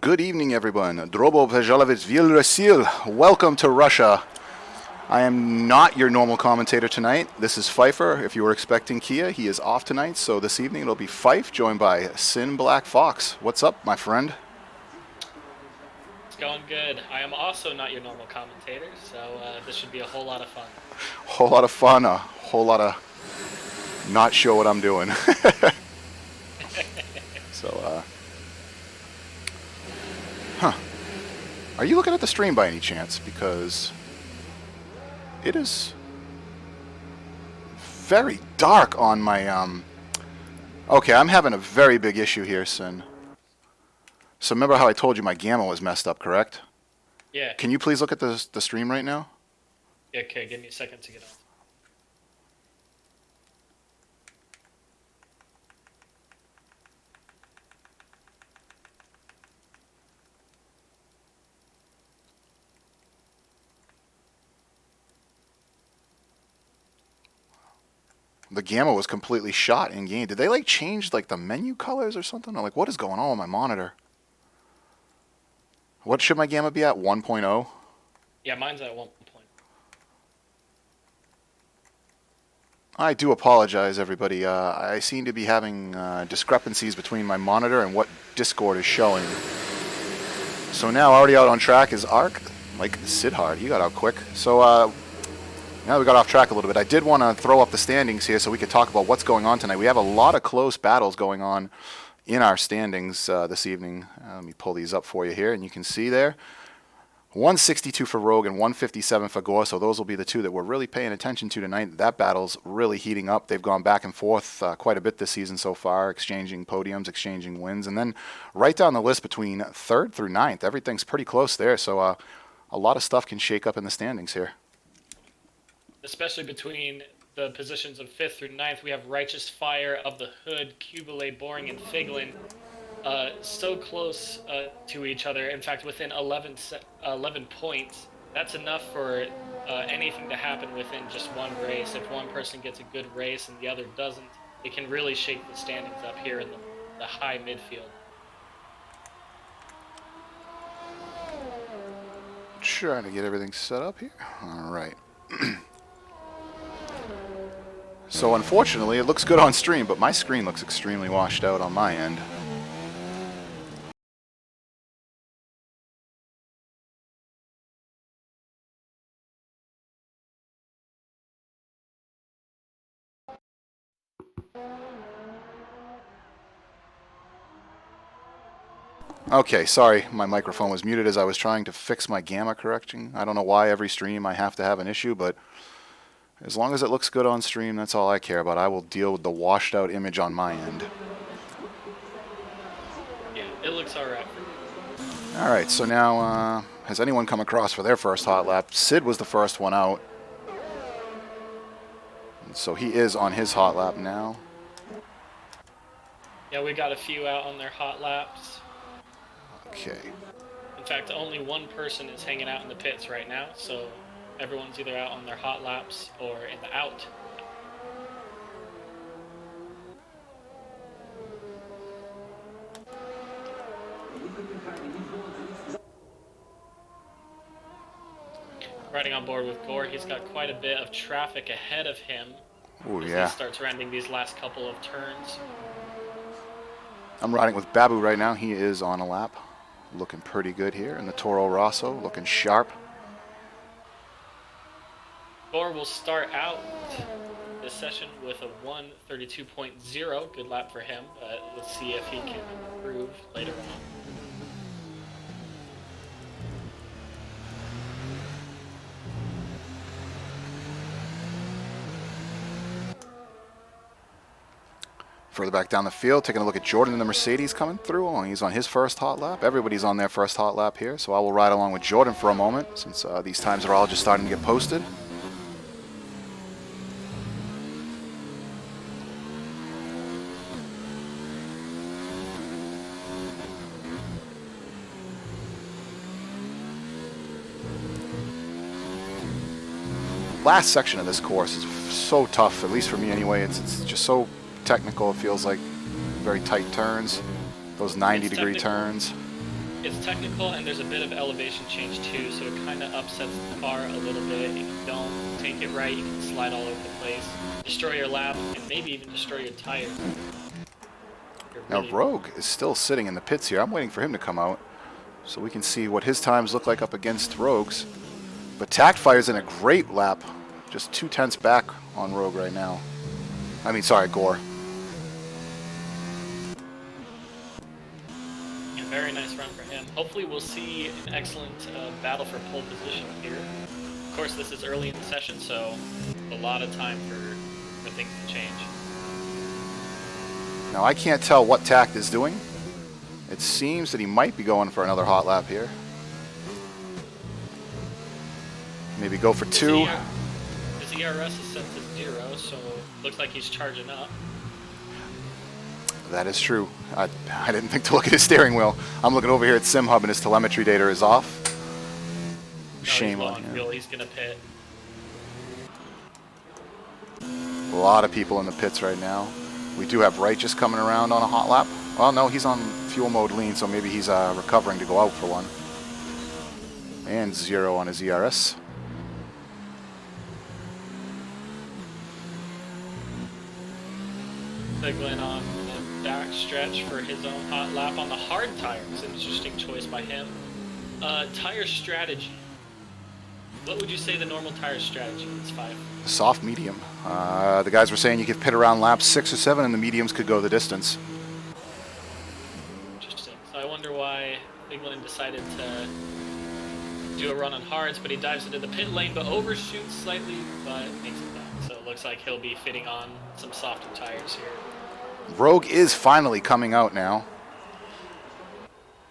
Good evening, everyone. Drobo Vejalovich Vilrasil. Welcome to Russia. I am not your normal commentator tonight. This is Pfeiffer. If you were expecting Kia, he is off tonight. So this evening it'll be Fife, joined by Sin Black Fox. What's up, my friend? It's going good. I am also not your normal commentator, so this should be a whole lot of fun. Whole lot of fun, a whole lot of not sure what I'm doing. So, Are you looking at the stream by any chance? Because it is very dark on my, Okay, I'm having a very big issue here, Sin. So remember how I told you my gamma was messed up, correct? Yeah. Can you please look at the stream right now? Yeah, okay, give me a second to get on. The gamma was completely shot in game. Did they like change like the menu colors or something? Or like what is going on with my monitor? What should my gamma be at? 1.0? Yeah, mine's at 1 point. I do apologize, everybody. I seem to be having discrepancies between my monitor and what Discord is showing. So now already out on track is Ark. Like Sidhard, he got out quick. So now that we got off track a little bit, I did want to throw up the standings here so we could talk about what's going on tonight. We have a lot of close battles going on in our standings this evening. Let me pull these up for you here, and you can see there. 162 for Rogue and 157 for Gore, so those will be the two that we're really paying attention to tonight. That battle's really heating up. They've gone back and forth quite a bit this season so far, exchanging podiums, exchanging wins, and then right down the list between 3rd through 9th, everything's pretty close there, so a lot of stuff can shake up in the standings here. Especially between the positions of 5th through 9th, we have Righteous Fire, Of the Hood, Cubile, Boring, and Figlin. So close to each other. In fact, within 11 points. That's enough for anything to happen within just one race. If one person gets a good race and the other doesn't, it can really shake the standings up here in the high midfield. Trying to get everything set up here. All right. So unfortunately, it looks good on stream, but my screen looks extremely washed out on my end. Okay, sorry, my microphone was muted as I was trying to fix my gamma correction. I don't know why every stream I have to have an issue, but as long as it looks good on stream, that's all I care about. I will deal with the washed out image on my end. Yeah, it looks alright. Alright, so now, has anyone come across for their first hot lap? Sid was the first one out. And so he is on his hot lap now. Yeah, we got a few out on their hot laps. Okay. In fact, only one person is hanging out in the pits right now, so everyone's either out on their hot laps or in the out. Riding on board with Gore, he's got quite a bit of traffic ahead of him. Ooh, as yeah. he starts rounding these last couple of turns. I'm riding with Babu right now. He is on a lap. Looking pretty good here. And the Toro Rosso looking sharp. Gore will start out this session with a 1:32.0. Good lap for him, but let's see if he can improve later on. Further back down the field, taking a look at Jordan in the Mercedes coming through. Oh, he's on his first hot lap. Everybody's on their first hot lap here, so I will ride along with Jordan for a moment since these times are all just starting to get posted. Last section of this course is so tough, at least for me anyway. It's just so technical. It feels like very tight turns, those 90-degree turns. It's technical, and there's a bit of elevation change too, so it kind of upsets the car a little bit. If you don't take it right, you can slide all over the place, destroy your lap, and maybe even destroy your tires. Now Really Rogue is still sitting in the pits here. I'm waiting for him to come out so we can see what his times look like up against Rogue's. But Tactfire's in a great lap, just 2/10 back on Rogue right now. I mean, sorry, Gore. Yeah, very nice run for him. Hopefully we'll see an excellent battle for pole position here. Of course, this is early in the session, so a lot of time for things to change. Now I can't tell what Tact is doing. It seems that he might be going for another hot lap here. Maybe go for 2. His ERS is set to 0, so looks like he's charging up. That is true. I didn't think to look at his steering wheel. I'm looking over here at SimHub and his telemetry data is off. Shame on him. He's gonna pit. A lot of people in the pits right now. We do have Righteous coming around on a hot lap. Well, no, he's on fuel mode lean, so maybe he's recovering to go out for one. And 0 on his ERS. Figlin on the back stretch for his own hot lap on the hard tires. An interesting choice by him. Tire strategy. What would you say the normal tire strategy is, 5? Soft medium. The guys were saying you could pit around laps 6 or 7 and the mediums could go the distance. Interesting. So I wonder why Figlin decided to do a run on hards, but he dives into the pit lane but overshoots slightly, but makes it back. So it looks like he'll be fitting on some softer tires here. Rogue is finally coming out now.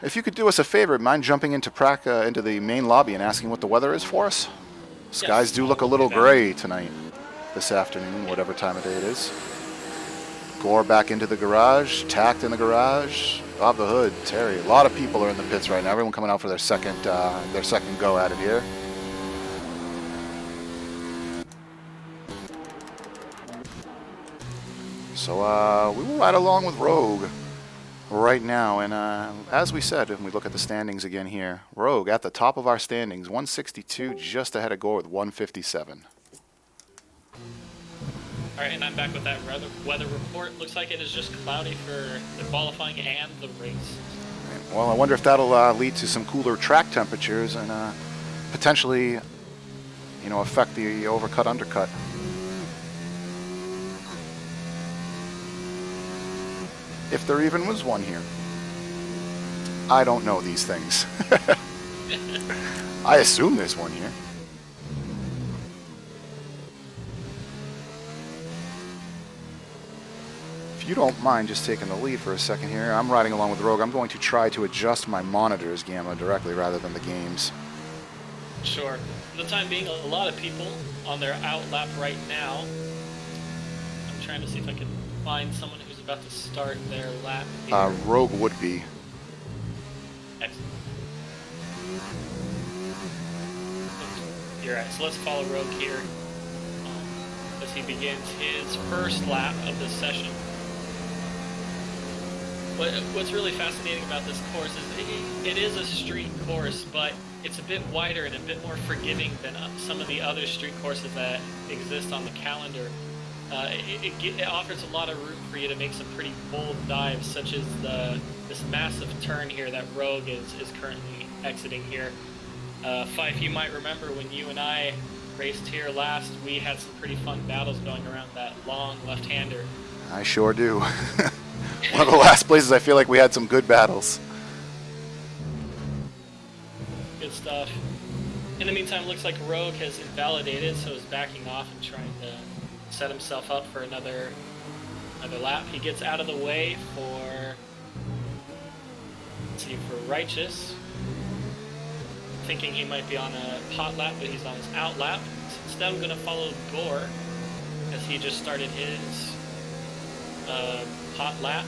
If you could do us a favor, mind jumping into into the main lobby and asking what the weather is for us? Skies do look a little gray tonight, this afternoon, whatever time of day it is. Gore back into the garage, Tact in the garage, Bob the Hood, Terry. A lot of people are in the pits right now. Everyone coming out for their second go at it here. So we will ride along with Rogue right now, and as we said, and we look at the standings again here, Rogue at the top of our standings, 162, just ahead of Gore with 157. Alright, and I'm back with that weather report. Looks like it is just cloudy for the qualifying and the race. Well, I wonder if that'll lead to some cooler track temperatures and potentially, affect the overcut undercut. If there even was one here. I don't know these things. I assume there's one here. If you don't mind just taking the lead for a second here, I'm riding along with Rogue. I'm going to try to adjust my monitor's gamma directly rather than the game's. Sure. For the time being, a lot of people on their out lap right now. I'm trying to see if I can find someone who's about to start their lap here. Rogue would be. Excellent. You're right, so let's follow Rogue here as he begins his first lap of this session. What's really fascinating about this course is it is a street course, but it's a bit wider and a bit more forgiving than some of the other street courses that exist on the calendar. It offers a lot of room for you to make some pretty bold dives, such as this massive turn here that Rogue is currently exiting here. Fife, you might remember when you and I raced here last, we had some pretty fun battles going around that long left-hander. I sure do. One of the last places I feel like we had some good battles. Good stuff. In the meantime, it looks like Rogue has invalidated, so is backing off and trying to set himself up for another lap. He gets out of the way for, let's see, for Righteous. Thinking he might be on a hot lap, but he's on his out lap. So instead, I'm going to follow Gore as he just started his hot lap.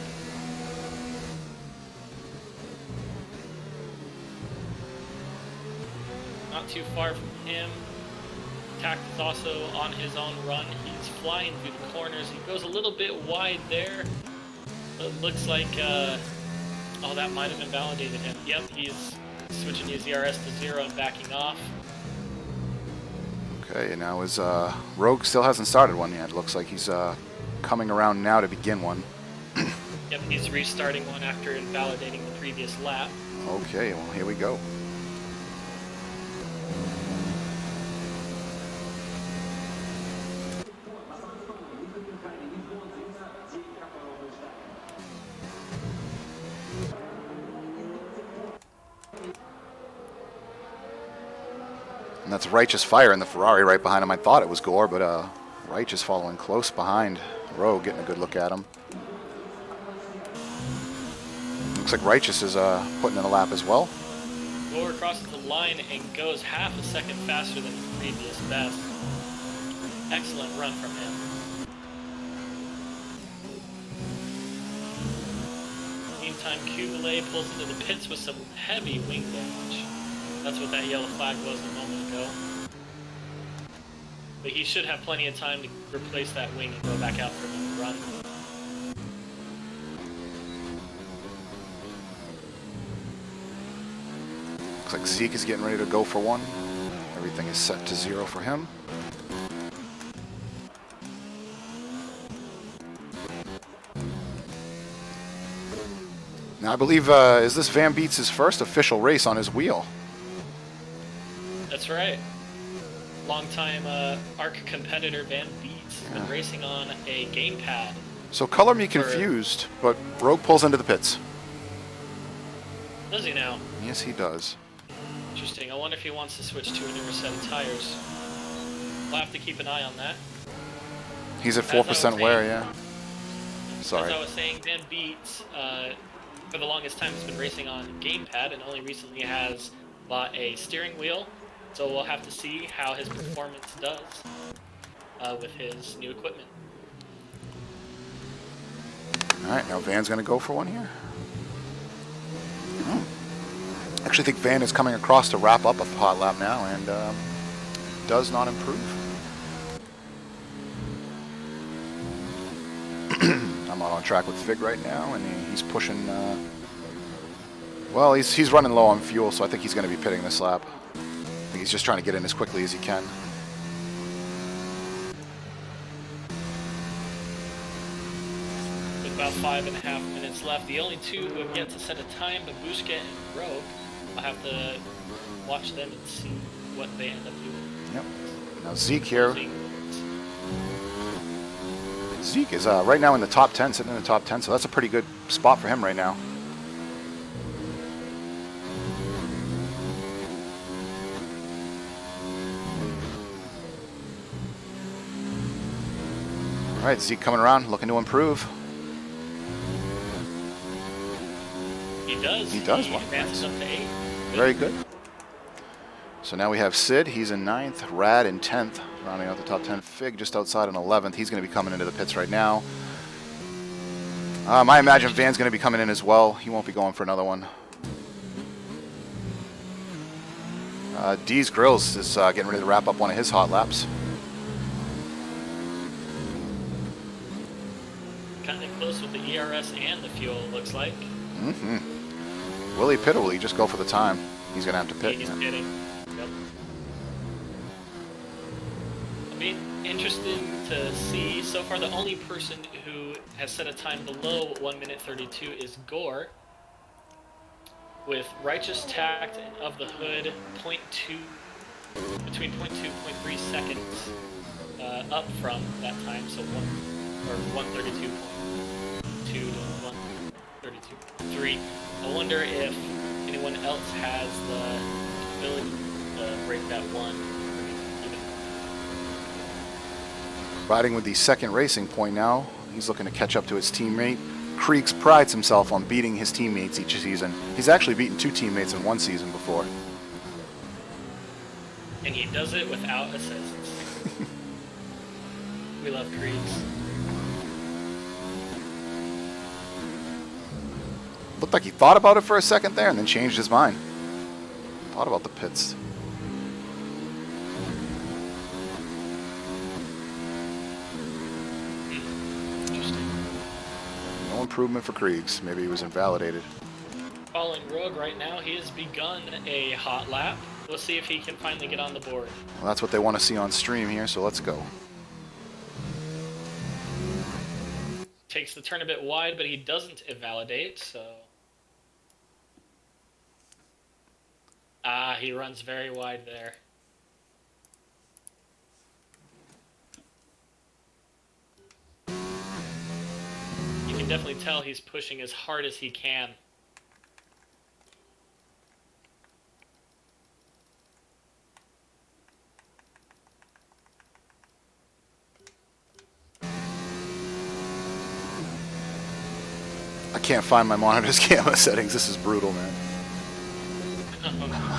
Not too far from him. Tact is also on his own run. He's flying through the corners. He goes a little bit wide there. But it looks like Oh, that might have invalidated him. Yep, he's switching his ERS to 0 and backing off. Okay, and now his Rogue still hasn't started one yet. Looks like he's coming around now to begin one. Yep, he's restarting one after invalidating the previous lap. Okay, well, here we go. And that's Righteous Fire in the Ferrari right behind him. I thought it was Gore, but Righteous following close behind Rogue, getting a good look at him. Looks like Righteous is putting in a lap as well. Gore crosses the line and goes half a second faster than his previous best. Excellent run from him. Meantime, Kubele pulls into the pits with some heavy wing damage. That's what that yellow flag was a moment ago. But he should have plenty of time to replace that wing and go back out for another run. Looks like Zeke is getting ready to go for one. Everything is set to 0 for him. Now I believe, is this Van Beets' first official race on his wheel? That's right. Longtime ARC competitor Van Beets has been racing on a gamepad. So color me confused, but Rogue pulls into the pits. Does he now? Yes, he does. Interesting. I wonder if he wants to switch to a newer set of tires. We'll have to keep an eye on that. He's at 4% wear, yeah. As Sorry. I was saying, Van Beets, for the longest time, has been racing on gamepad and only recently has bought a steering wheel. So we'll have to see how his performance does with his new equipment. All right, now Van's going to go for one here. I actually think Van is coming across to wrap up a hot lap now and does not improve. I'm on track with Fig right now, and he's pushing. Well, he's running low on fuel, so I think he's going to be pitting this lap. I think he's just trying to get in as quickly as he can. With about 5.5 minutes left, the only two who have yet to set a time, Babushka and Rogue. I'll have to watch them and see what they end up doing. Yep. Now Zeke here. Zeke is right now in the top 10, sitting in the top 10, so that's a pretty good spot for him right now. All right, Zeke coming around, looking to improve. He does. He does. He advances up to 8. Very good. So now we have Sid. He's in 9th. Rad in 10th, rounding out the top 10. Fig just outside in 11th. He's going to be coming into the pits right now. I imagine Van's going to be coming in as well. He won't be going for another one. D's Grills is getting ready to wrap up one of his hot laps. Kind of close with the ERS and the fuel, it looks like. Mm-hmm. Will he pit or will he just go for the time? He's going to have to pit. He's pitting. Yep. I mean, interesting to see. So far, the only person who has set a time below 1 minute 32 is Gore, with Righteous Tact of the Hood between 0.2 and 0.3 seconds up from that time. So 132.2 to 132.3. I wonder if anyone else has the ability to break that one. Riding with the second racing point now. He's looking to catch up to his teammate. Creeks prides himself on beating his teammates each season. He's actually beaten 2 teammates in one season before. And he does it without assists. We love Creeks. Looked like he thought about it for a second there and then changed his mind. Thought about the pits. Interesting. No improvement for Kriegs. Maybe he was invalidated. following Rogue right now. He has begun a hot lap. We'll see if he can finally get on the board. Well, that's what they want to see on stream here, so let's go. Takes the turn a bit wide, but he doesn't invalidate, so... Ah, he runs very wide there. You can definitely tell he's pushing as hard as he can. I can't find my monitor's camera settings. This is brutal, man.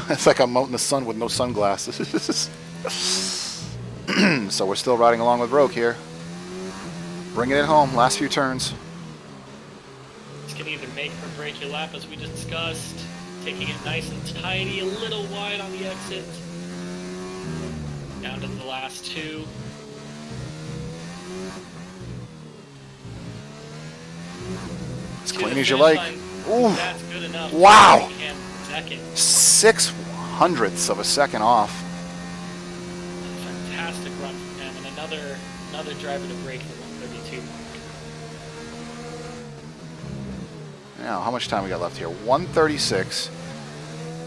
It's like I'm out in the sun with no sunglasses. So we're still riding along with Rogue here. Bringing it home. Last few turns. This can either make or break your lap, as we discussed. Taking it nice and tidy, a little wide on the exit. Down to the last two. As To clean the as you finish like. line. Ooh. That's good enough. Wow. And second. 0.06 of a second off. Fantastic run from him, and another driver to break the 132 mark. Now, how much time we got left here? 136.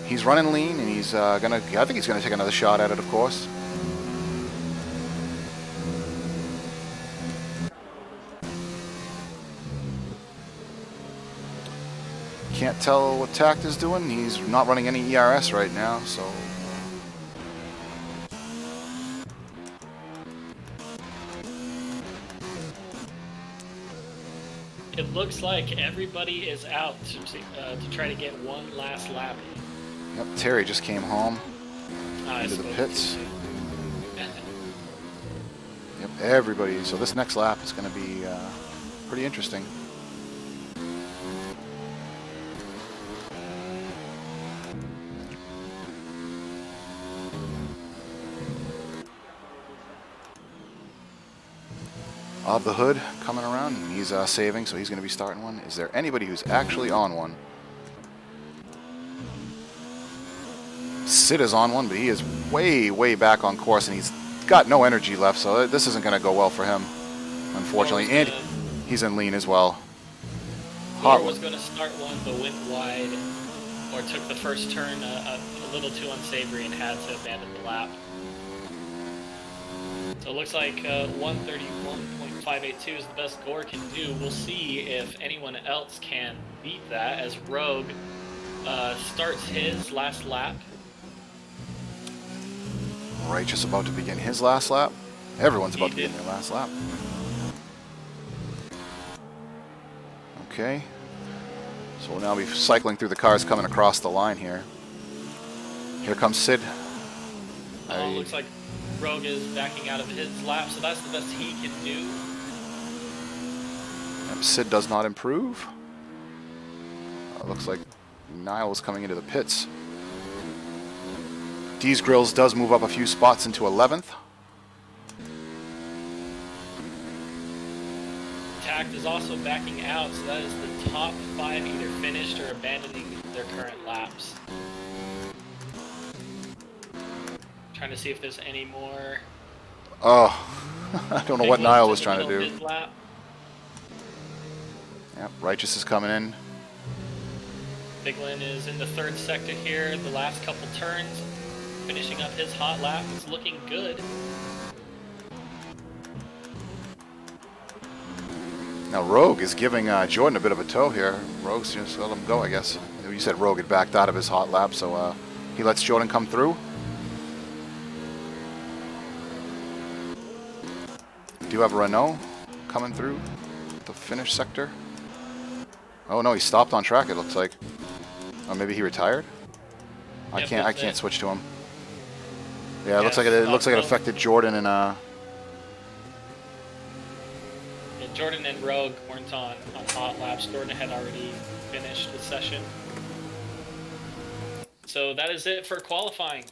He's running lean, and he's I think he's gonna take another shot at it, of course. Can't tell what Tact is doing. He's not running any ERS right now, so... It looks like everybody is out to try to get one last lap. Yep, Terry just came home I into the suppose pits. too. Yep, everybody. So this next lap is going to be pretty interesting. Of the Hood coming around, and he's saving, so he's going to be starting one. Is there anybody who's actually on one? Sid is on one, but he is way, way back on course, and he's got no energy left, so this isn't going to go well for him, unfortunately. And he's in lean as well. Moore was going to start one, but went wide, or took the first turn a little too unsavory and had to abandon the lap. So it looks like 131.582 is the best Gore can do. We'll see if anyone else can beat that as Rogue starts his last lap. Righteous about to begin his last lap. Everyone's about to begin their last lap. Okay. So we'll now be cycling through the cars coming across the line here. Here comes Sid. Looks like Rogue is backing out of his lap, so that's the best he can do. Yep, Sid does not improve. Looks like Niles coming into the pits. D's Grills does move up a few spots into 11th. Tact is also backing out, so that is the top 5 either finished or abandoning their current laps. Trying to see if there's any more. Oh, I don't know what Niall was trying to do. Yep, Righteous is coming in. Biglin is in the 3rd sector here, the last couple turns, finishing up his hot lap. It's looking good. Now Rogue is giving Jordan a bit of a tow here. Rogue's just let him go, I guess. You said Rogue had backed out of his hot lap, so he lets Jordan come through. Do you have Renault coming through the finish sector? Oh no, he stopped on track, it looks like. Or maybe he retired? I can't switch to him. Yeah, it looks like it affected Jordan and Yeah, Jordan and Rogue weren't on hot laps. Jordan had already finished the session. So that is it for qualifying.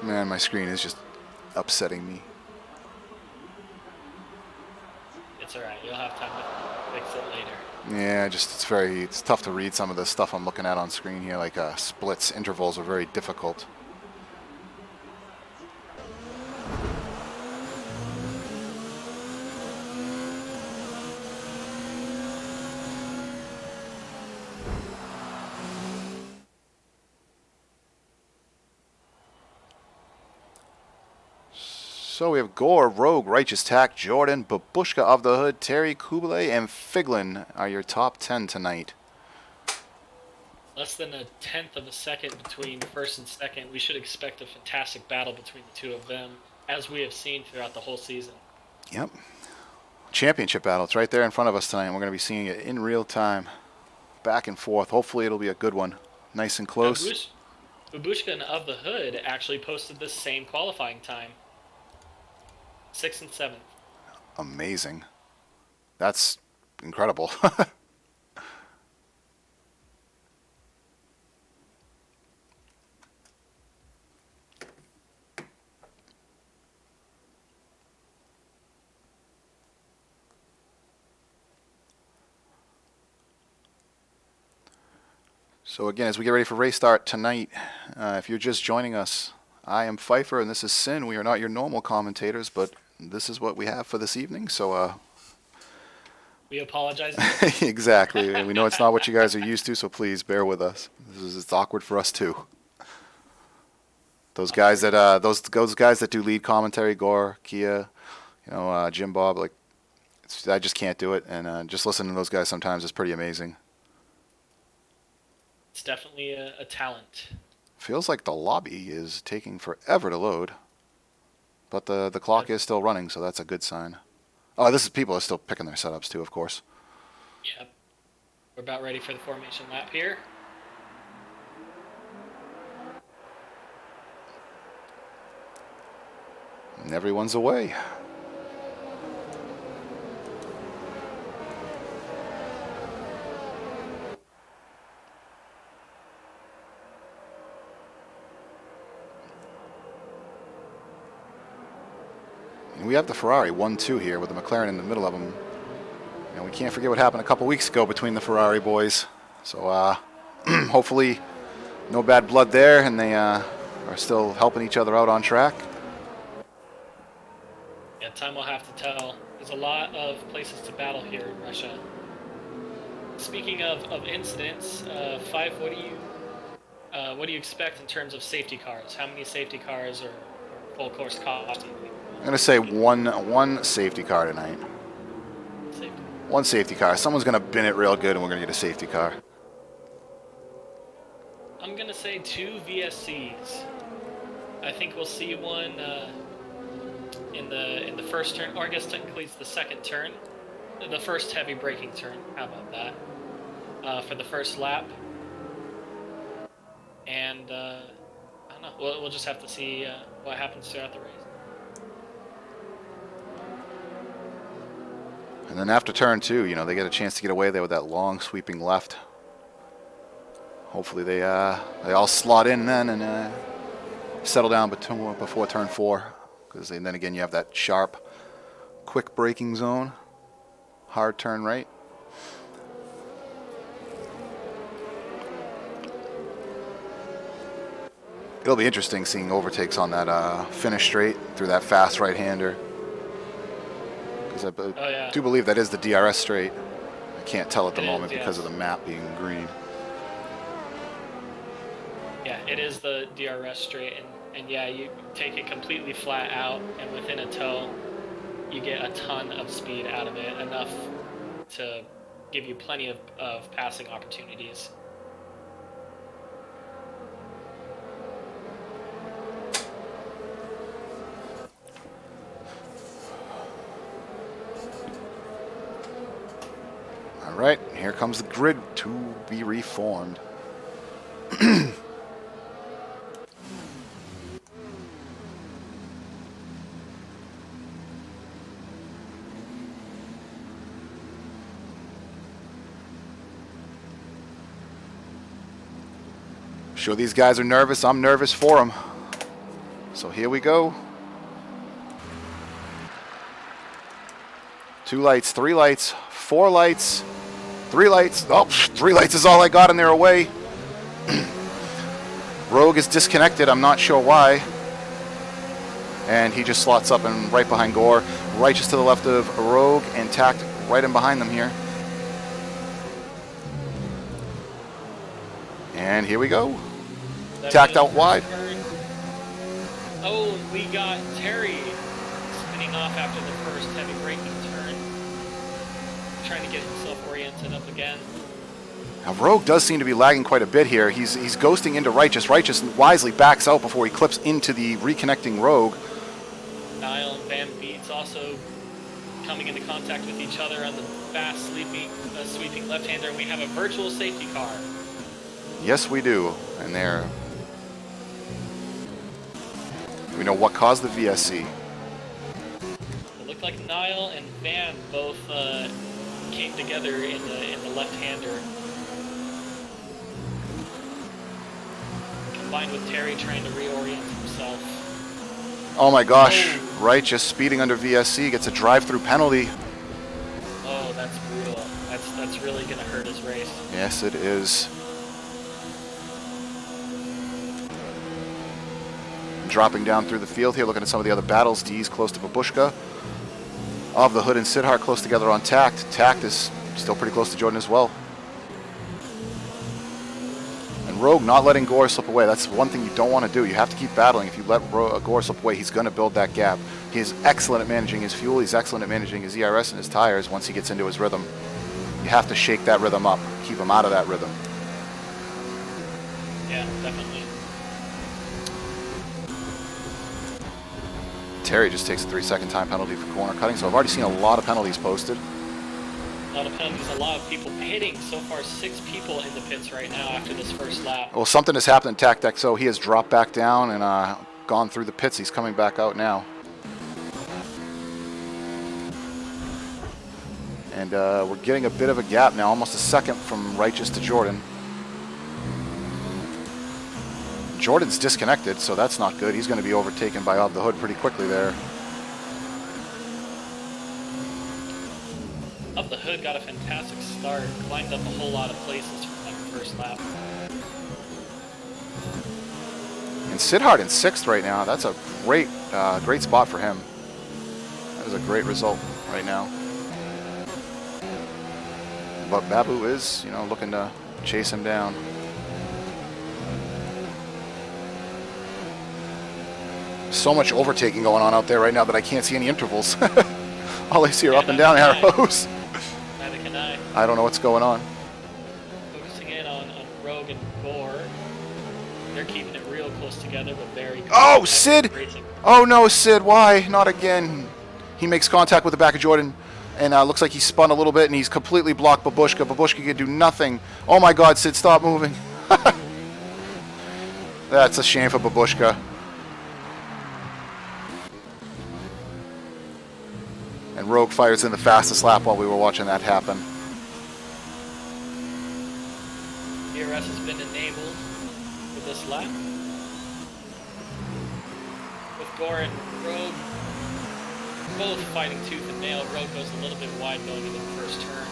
Man, my screen is just upsetting me. It's alright, you'll have time to fix it later. Yeah, just it's tough to read some of the stuff I'm looking at on screen here, like splits, intervals are very difficult. So we have Gore, Rogue, Righteous Tack, Jordan, Babushka of the Hood, Terry, Kublai, and Figlin are your top 10 tonight. Less than a tenth of a second between first and second. We should expect a fantastic battle between the two of them, as we have seen throughout the whole season. Yep. Championship battle. It's right there in front of us tonight, and we're going to be seeing it in real time. Back and forth. Hopefully it'll be a good one. Nice and close. Babushka and Of the Hood actually posted the same qualifying time. 6th and 7th. Amazing. That's incredible. So again, as we get ready for race start tonight, if you're just joining us, I am Pfeiffer and this is Sin. We are not your normal commentators, but this is what we have for this evening. So we apologize. Exactly. We know it's not what you guys are used to, so please bear with us. It's awkward for us too. Those guys that those guys that do lead commentary, Gore, Kia, Jim Bob, like I just can't do it, and just listening to those guys sometimes is pretty amazing. It's definitely a talent. Feels like the lobby is taking forever to load, but the clock is still running, so that's a good sign. Oh, people are still picking their setups too, of course. Yep. We're about ready for the formation lap here. And everyone's away. We have the Ferrari 1-2 here with the McLaren in the middle of them. We can't forget what happened a couple weeks ago between the Ferrari boys. So hopefully no bad blood there, and they are still helping each other out on track. Yeah, time will have to tell. There's a lot of places to battle here in Russia. Speaking of incidents, Five, what do you expect in terms of safety cars? How many safety cars or full course cars do you think? I'm going to say one safety car tonight. Safety. One safety car. Someone's going to bin it real good, and we're going to get a safety car. I'm going to say 2 VSCs. I think we'll see one in the first turn, or I guess technically it's the second turn. The first heavy braking turn. How about that? For the first lap. And I don't know. We'll just have to see what happens throughout the race. And then after turn 2, they get a chance to get away there with that long sweeping left. Hopefully they all slot in then and settle down before turn 4, because then again you have that sharp, quick braking zone, hard turn right. It'll be interesting seeing overtakes on that finish straight through that fast right-hander. I do believe that is the DRS straight. I can't tell at the moment because of the map being green. Yeah, it is the DRS straight, and yeah, you take it completely flat out, and within a toe, you get a ton of speed out of it, enough to give you plenty of passing opportunities. All right, here comes the grid to be reformed. Sure, these guys are nervous. I'm nervous for them. So here we go. 2 lights, 3 lights, 4 lights, 3 lights. Oh, 3 lights is all I got and they're away. Rogue is disconnected. I'm not sure why. And he just slots up and right behind Gore. Righteous to the left of Rogue and Tact right in behind them here. And here we go. Tact out wide. Oh, we got Terry spinning off after the first heavy braking turn. Trying to get himself oriented up again. Now, Rogue does seem to be lagging quite a bit here. He's ghosting into Righteous. Righteous wisely backs out before he clips into the reconnecting Rogue. Niall and Van Beets also coming into contact with each other on the fast sweeping left-hander. We have a virtual safety car. Yes, we do. And there. We know what caused the VSC. It looked like Niall and Van both came together in the left-hander. Combined with Terry trying to reorient himself. Oh my gosh. Righteous speeding under VSC gets a drive-through penalty. Oh, that's brutal. That's really going to hurt his race. Yes, it is. Dropping down through the field here, looking at some of the other battles. D's close to Babushka. Of the Hood and Sidhart close together on Tact. Tact is still pretty close to Jordan as well. And Rogue not letting Gore slip away. That's one thing you don't want to do. You have to keep battling. If you let Gore slip away, he's going to build that gap. He is excellent at managing his fuel. He's excellent at managing his ERS and his tires once he gets into his rhythm. You have to shake that rhythm up. Keep him out of that rhythm. Yeah, definitely. Terry just takes a 3-second time penalty for corner cutting, so I've already seen a lot of penalties posted. A lot of penalties, a lot of people pitting. So far, 6 people in the pits right now after this first lap. Well, something has happened in Tact XO. He has dropped back down and gone through the pits. He's coming back out now. And we're getting a bit of a gap now, almost a second from Righteous to Jordan. Jordan's disconnected, so that's not good. He's going to be overtaken by Of the Hood pretty quickly there. Of the Hood got a fantastic start, climbed up a whole lot of places from that first lap. And Sidhart in 6th right now. That's a great spot for him. That is a great result right now. But Babu is, looking to chase him down. So much overtaking going on out there right now that I can't see any intervals. All I see are up and down arrows. Neither can I. I don't know what's going on. Focusing in on Rogue and Gore. They're keeping it real close together, but very good. Oh, Sid! Racing. Oh no, Sid, why? Not again. He makes contact with the back of Jordan, and looks like he spun a little bit, and he's completely blocked Babushka. Babushka can do nothing. Oh my god, Sid, stop moving. That's a shame for Babushka. And Rogue fires in the fastest lap while we were watching that happen. DRS has been enabled for this lap. With Gore and Rogue both fighting tooth and nail, Rogue goes a little bit wide going into the first turn.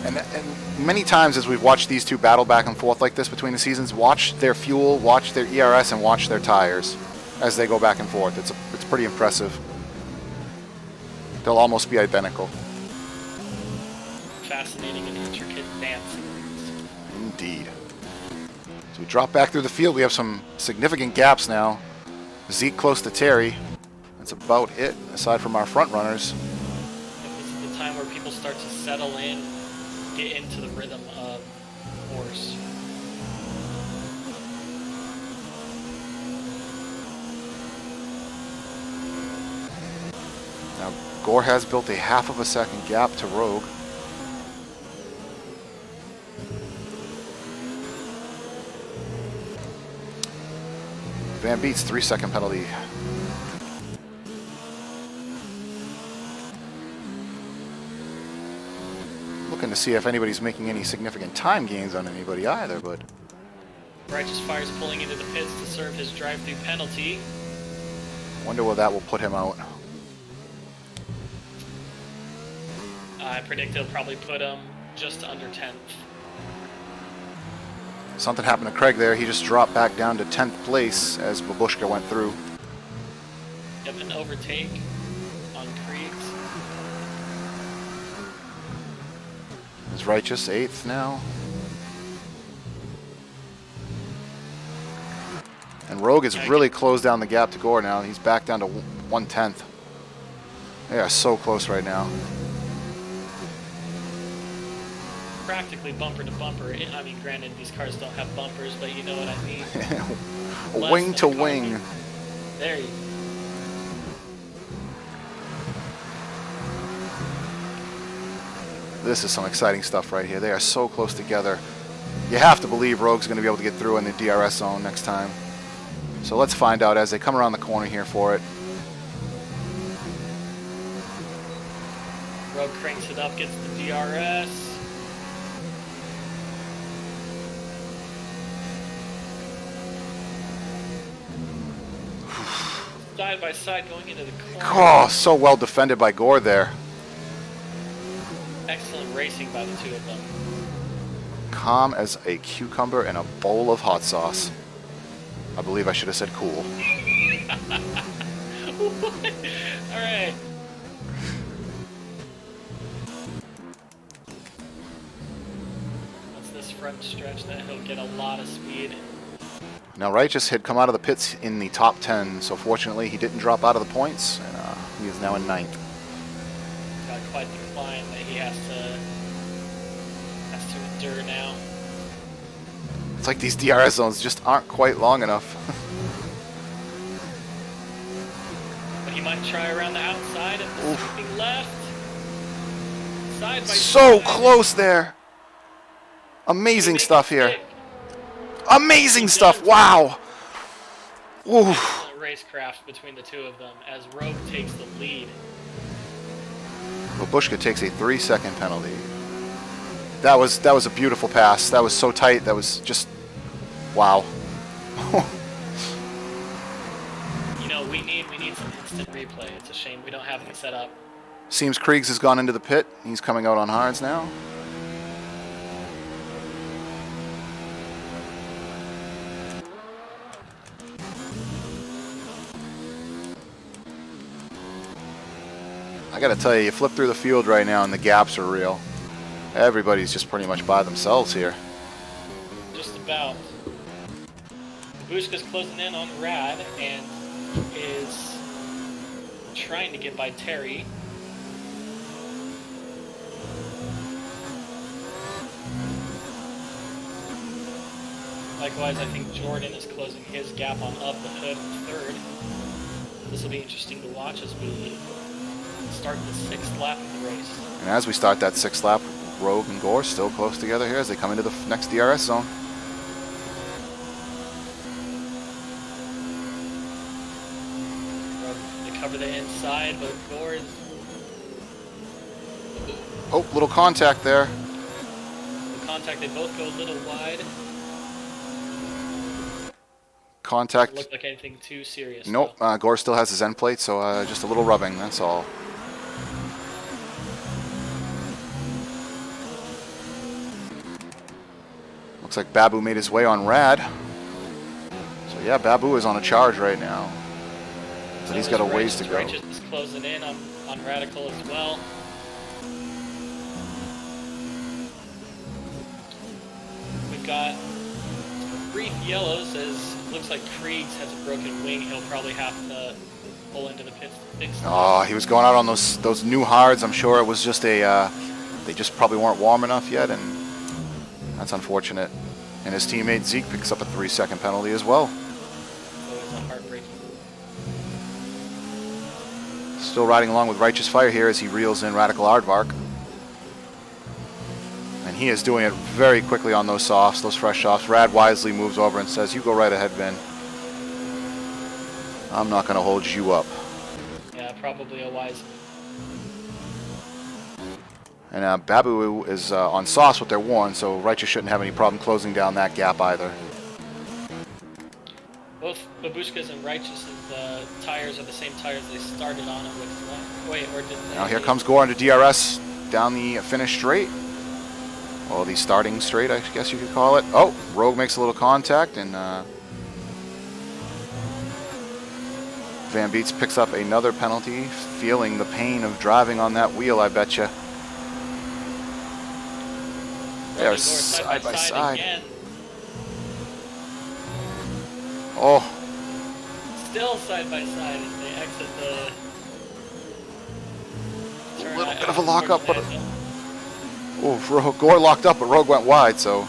And many times as we've watched these two battle back and forth like this between the seasons, watch their fuel, watch their ERS, and watch their tires as they go back and forth. It's pretty impressive. They'll almost be identical. Fascinating and intricate dancing. Indeed. So we drop back through the field. We have some significant gaps now. Zeke close to Terry. That's about it, aside from our front runners. And this is the time where people start to settle in, get into the rhythm of the horse. Now, Gore has built a half of a second gap to Rogue. Van Beets 3-second penalty. Looking to see if anybody's making any significant time gains on anybody either, but Righteous Fire's pulling into the pits to serve his drive-through penalty. Wonder where that will put him out. I predict he'll probably put him just under 10th. Something happened to Craig there. He just dropped back down to 10th place as Babushka went through. Yep, an overtake on Kriegs. Is Righteous 8th now. And Rogue has really closed down the gap to Gore now. He's back down to 1/10. They are so close right now. Practically bumper to bumper. I mean, granted, these cars don't have bumpers, but you know what I mean. Wing to wing. There you go. This is some exciting stuff right here. They are so close together. You have to believe Rogue's going to be able to get through in the DRS zone next time. So let's find out as they come around the corner here for it. Rogue cranks it up, gets the DRS. Side by side going into the corner. Oh, so well defended by Gore there. Excellent racing by the two of them. Calm as a cucumber in a bowl of hot sauce. I believe I should have said cool. Alright. What's this front stretch that he'll get a lot of speed? Now Righteous had come out of the pits in the top 10, so fortunately he didn't drop out of the points, and he is now in 9th. Got quite the climb that he has to endure now. It's like these DRS zones just aren't quite long enough. But he might try around the outside and the sweeping left. Side by So side. close there. Amazing stuff here. Stick. Amazing stuff. Wow. Ooh. Excellent racecraft between the two of them as Rogue takes the lead. Babushka takes a 3-second penalty. That was a beautiful pass. That was so tight. That was just wow. You know, we need some instant replay. It's a shame we don't have it set up. Seems Kriegs has gone into the pit. He's coming out on hards now. I gotta tell you flip through the field right now and the gaps are real. Everybody's just pretty much by themselves here. Just about. Babushka's closing in on Rad and is trying to get by Terry. Likewise, I think Jordan is closing his gap on Of the Hood in third. This will be interesting to watch as we start the 6th lap of the race. And as we start that 6th lap, Rogue and Gore still close together here as they come into the next DRS zone. They cover the inside, but Gore is... Oh, little contact there. The contact, they both go a little wide. Contact. Doesn't look like anything too serious. Nope, though. Gore still has his end plate, so just a little rubbing, that's all. Looks like Babu made his way on Rad. So yeah, Babu is on a charge right now. But he's got a ways to go. Righteous is closing in on Radical as well. We've got brief yellows as it looks like Kriegs has a broken wing. He'll probably have to pull into the pits to fix that. Oh, he was going out on those new hards. I'm sure it was just a, they just probably weren't warm enough yet, and that's unfortunate. And his teammate Zeke picks up a 3-second penalty as well. Always a heartbreaking. Still riding along with Righteous Fire here as he reels in Radical Aardvark. And he is doing it very quickly on those softs, those fresh softs. Rad wisely moves over and says, "You go right ahead, Vin. I'm not going to hold you up." Yeah, probably a wise. And Babu is on sauce with their one, so Righteous shouldn't have any problem closing down that gap either. Babushka's and Righteous's tires are the same tires they started on. It looks like. Wait, or did they? Now here comes Gore into DRS down the finish straight. Well, the starting straight, I guess you could call it. Oh, Rogue makes a little contact, and Van Beets picks up another penalty, feeling the pain of driving on that wheel, I betcha. They are side by side. Again. Oh, Still side by side as they exit the turn. a little bit of a lockup, but Gore locked up, but Rogue went wide, so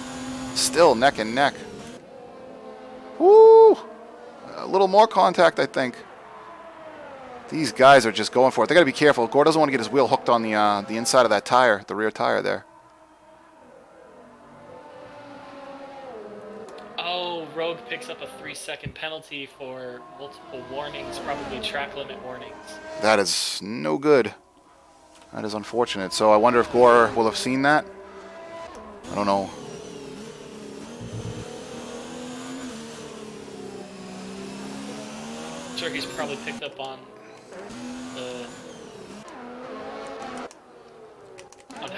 still neck and neck. Woo! A little more contact, I think. These guys are just going for it. They got to be careful. Gore doesn't want to get his wheel hooked on the inside of that tire, the rear tire there. Oh, Rogue picks up a 3-second penalty for multiple warnings, probably track limit warnings. That is no good. That is unfortunate. So I wonder if Gore will have seen that. I don't know. I'm sure he's probably picked up on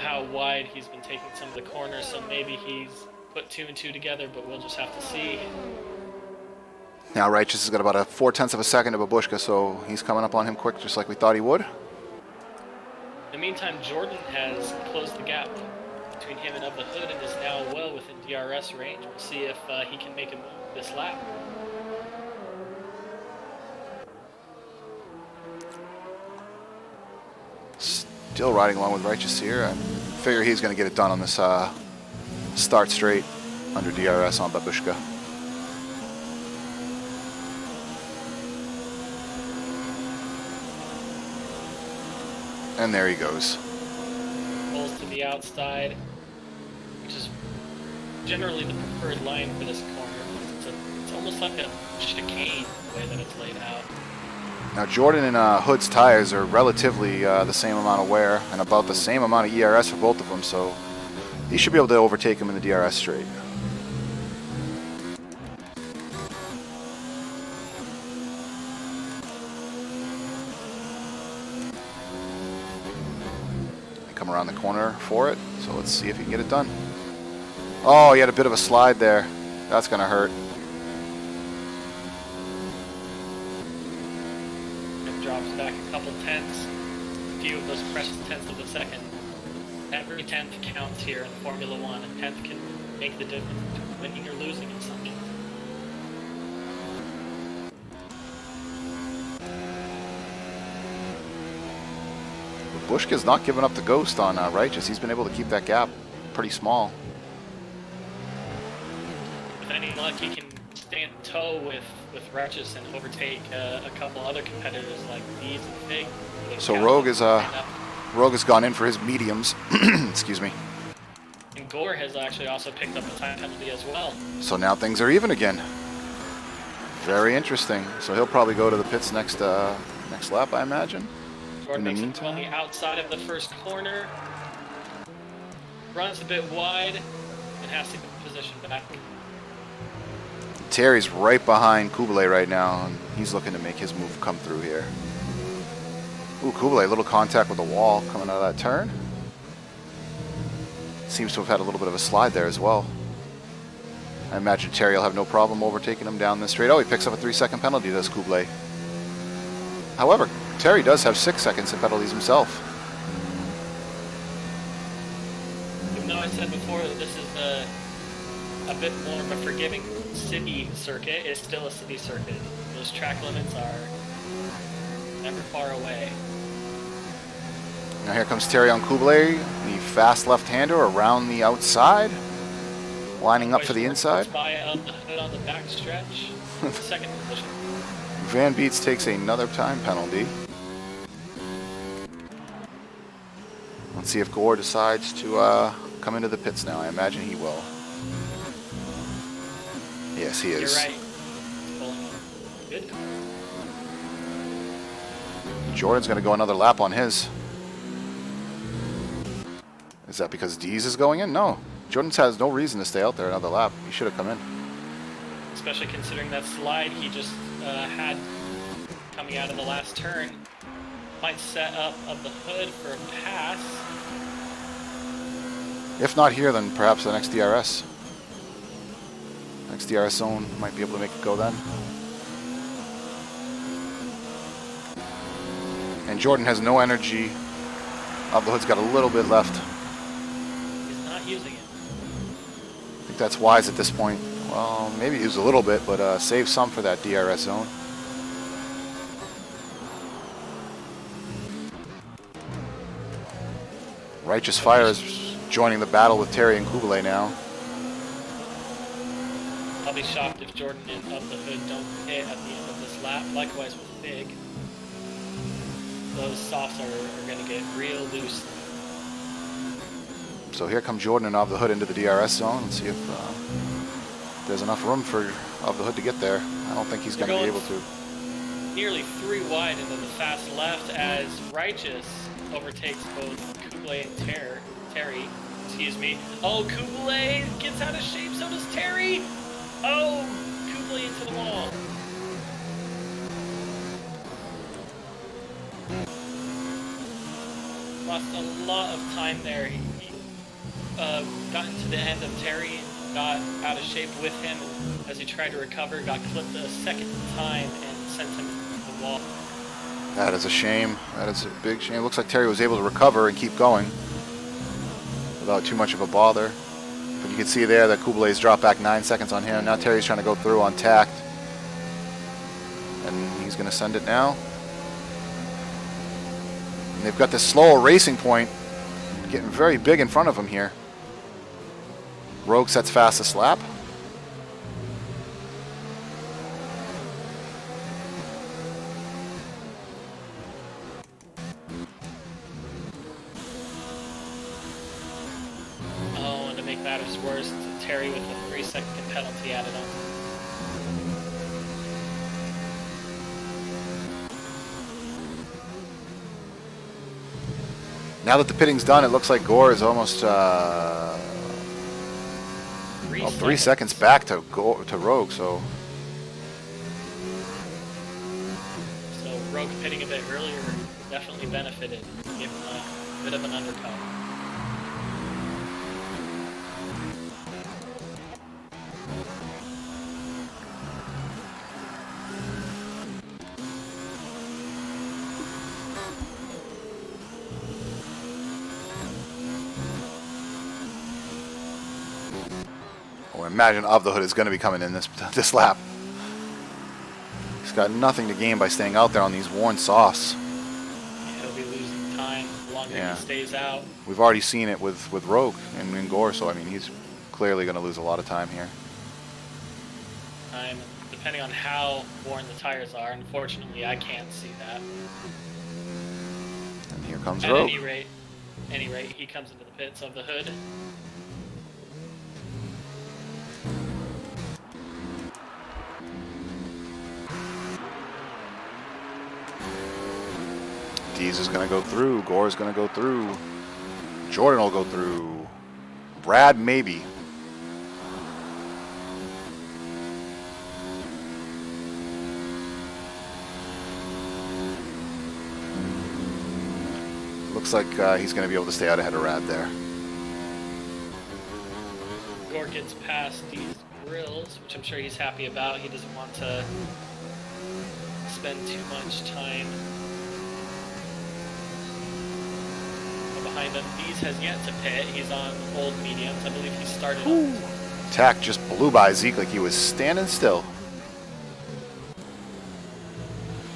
how wide he's been taking some of the corners, so maybe he's put 2 and 2 together, but we'll just have to see. Now Righteous has got about a 0.4 of a second to Babushka, so he's coming up on him quick, just like we thought he would. In the meantime, Jordan has closed the gap between him and Of the Hood and is now well within DRS range. We'll see if he can make a move this lap. Still riding along with Righteous here. I figure he's going to get it done on this start straight under DRS on Babushka. And there he goes. Pulls to the outside, which is generally the preferred line for this corner. It's almost like a chicane the way that it's laid out. Now Jordan and Hood's tires are relatively the same amount of wear and about the same amount of ERS for both of them, so he should be able to overtake him in the DRS straight. They come around the corner for it, so let's see if he can get it done. Oh, he had a bit of a slide there. That's going to hurt. Drops back a couple tenths, a few of those precious tenths of a second. Every tenth counts here in Formula One. A tenth can make the difference between winning or losing in some cases. Babushka's not giving up the ghost on Righteous. He's been able to keep that gap pretty small. With any luck, he can stay in tow with Righteous and overtake a couple other competitors like Dees and Fig. So Rogue has gone in for his mediums. Excuse me. And Gore has actually also picked up a time penalty as well. So now things are even again. Very interesting. So he'll probably go to the pits next lap, I imagine. Jordan makes it on the outside of the first corner. Runs a bit wide and has to position back. Terry's right behind Kublai right now, and he's looking to make his move come through here. Ooh, Kublai, a little contact with the wall coming out of that turn. Seems to have had a little bit of a slide there as well. I imagine Terry will have no problem overtaking him down this straight. Oh, he picks up a 3-second penalty, does Kublai. However, Terry does have 6 seconds in penalties himself. Even though I said before that this is a bit more of a forgiving city circuit, it's still a city circuit. Those track limits are never far away. Now here comes Terry on Kublai, the fast left-hander around the outside, lining up for the inside. By on the Hood on the back stretch, second position. Van Beets takes another time penalty. Let's see if Gore decides to come into the pits now. I imagine he will. Yes, he is. You're right. Good. Jordan's going to go another lap on his. Is that because Dees is going in? No. Jordan has no reason to stay out there another lap. He should have come in. especially considering that slide he just had coming out of the last turn. Might set up of the hood for a pass. If not here, then perhaps the next DRS. Next DRS zone might be able to make it go then. And Jordan has no energy. Of the hood's got a little bit left. He's not using it. I think that's wise at this point. Well, maybe use a little bit, but save some for that DRS zone. Righteous Fire is joining the battle with Terry and Kublai now. I'll be shocked if Jordan and Of the Hood don't hit at the end of this lap. Likewise with Fig. Those softs are going to get real loose. So here come Jordan and Of the Hood into the DRS zone. Let's see if there's enough room for Of the Hood to get there. I don't think he's going to be able to. Nearly 3 wide into the fast left as Righteous overtakes both Kublai and Terry. Excuse me. Oh, Kublai gets out of shape, so does Terry. Oh, Kublai into the wall. Lost a lot of time there. He got into the end of Terry and got out of shape with him. And as he tried to recover, got clipped a second time and sent him into the wall. That is a shame. That is a big shame. It looks like Terry was able to recover and keep going without too much of a bother. But you can see there that Kublai's dropped back 9 seconds on him. Now Terry's trying to go through on tact. And he's going to send it now. And they've got this slower racing point getting very big in front of him here. Rogue sets fastest lap. Oh, and to make matters worse, Terry with a 3-second penalty added on. Now that the pitting's done, it looks like Gore is almost 3 seconds back to Rogue. So Rogue pitting a bit earlier definitely benefited, gave him a bit of an undercut. Imagine Of the Hood is going to be coming in this lap. He's got nothing to gain by staying out there on these worn softs. He'll be losing time the longer he stays out. We've already seen it with Rogue and Gore, so I mean he's clearly going to lose a lot of time here. Time, depending on how worn the tires are. Unfortunately, I can't see that. And here comes At Rogue. any rate, he comes into the pits Of the Hood. Dees is going to go through. Gore is going to go through. Jordan will go through. Brad maybe. Looks like he's going to be able to stay out ahead of Rad there. Gore gets past these grills, which I'm sure he's happy about. He doesn't want to spend too much time behind him. Dees has yet to pit. He's on old mediums. I believe he started on. Tack just blew by Zeke like he was standing still.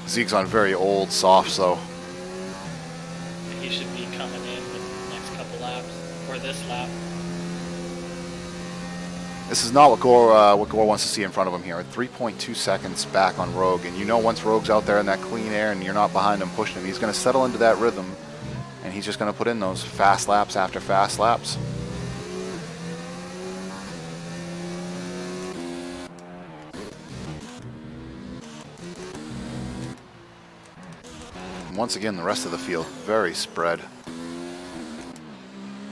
Zeke's on very old softs though. He should be coming in with the next couple laps, or this lap. This is not what Gore wants to see in front of him here. 3.2 seconds back on Rogue, and you know once Rogue's out there in that clean air and you're not behind him pushing him, he's going to settle into that rhythm, and he's just going to put in those fast laps after fast laps. And once again, the rest of the field very spread.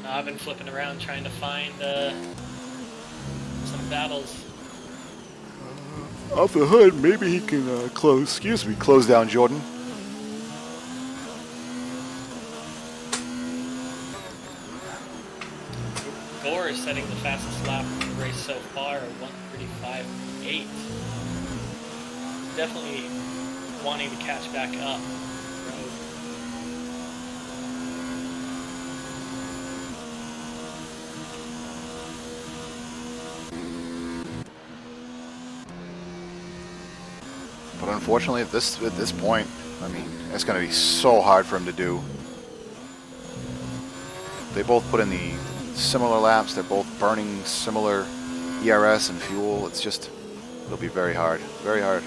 Now, I've been flipping around trying to find some battles. Off the hood, maybe he can close down Jordan. Gore is setting the fastest lap of the race so far at 1:35.8. Definitely wanting to catch back up. But unfortunately, at this point, I mean, it's going to be so hard for him to do. They both put in the similar laps. They're both burning similar ERS and fuel. It's just, it'll be very hard. Very hard.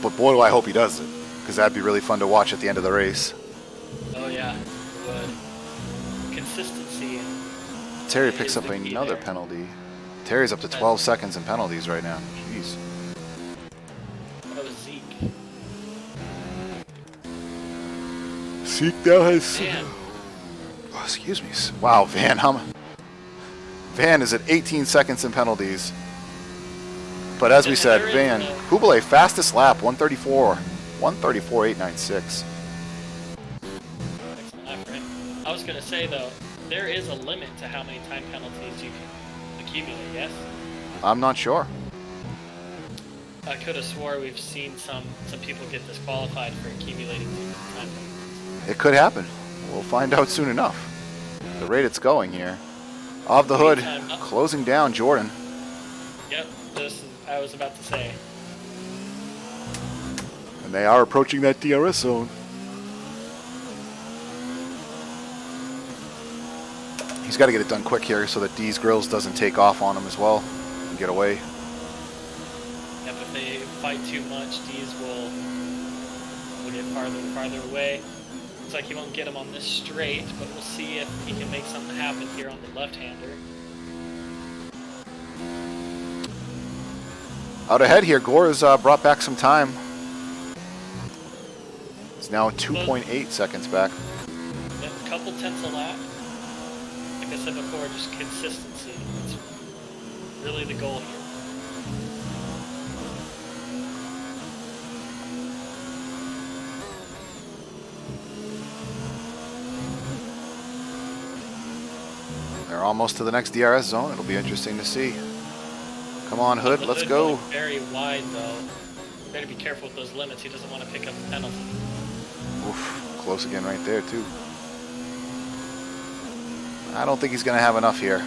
But boy, do I hope he does it. Because that'd be really fun to watch at the end of the race. Oh yeah, it would. Consistency. Terry picks up another penalty. Terry's up to 12 seconds in penalties right now. Jeez. That was Zeke. Zeke now has... Man. Oh, excuse me. Wow, Van is at 18 seconds in penalties. But as we said, Van, Kublai, fastest lap, 134. 134.896. Excellent lap for him. I was going to say, though, there is a limit to how many time penalties you can accumulate, yes? I'm not sure. I could have swore we've seen some people get disqualified for accumulating time penalties. It could happen. We'll find out soon enough. The rate it's going here. Off the hood, closing down Jordan. Yep, I was about to say. And they are approaching that DRS zone. He's got to get it done quick here so that D's Grills doesn't take off on him as well and get away. Yep, if they fight too much, D's will get farther and farther away. Looks like he won't get him on this straight, but we'll see if he can make something happen here on the left-hander. Out ahead here, Gore has brought back some time. He's now 2.8 seconds back. Yep, a couple tenths a lap. Like I said before, just consistency. It's really the goal here. They're almost to the next DRS zone. It'll be interesting to see. Come on, Hood, let's go. Very wide, though. Better be careful with those limits. He doesn't want to pick up a penalty. Oof, close again right there, too. I don't think he's going to have enough here.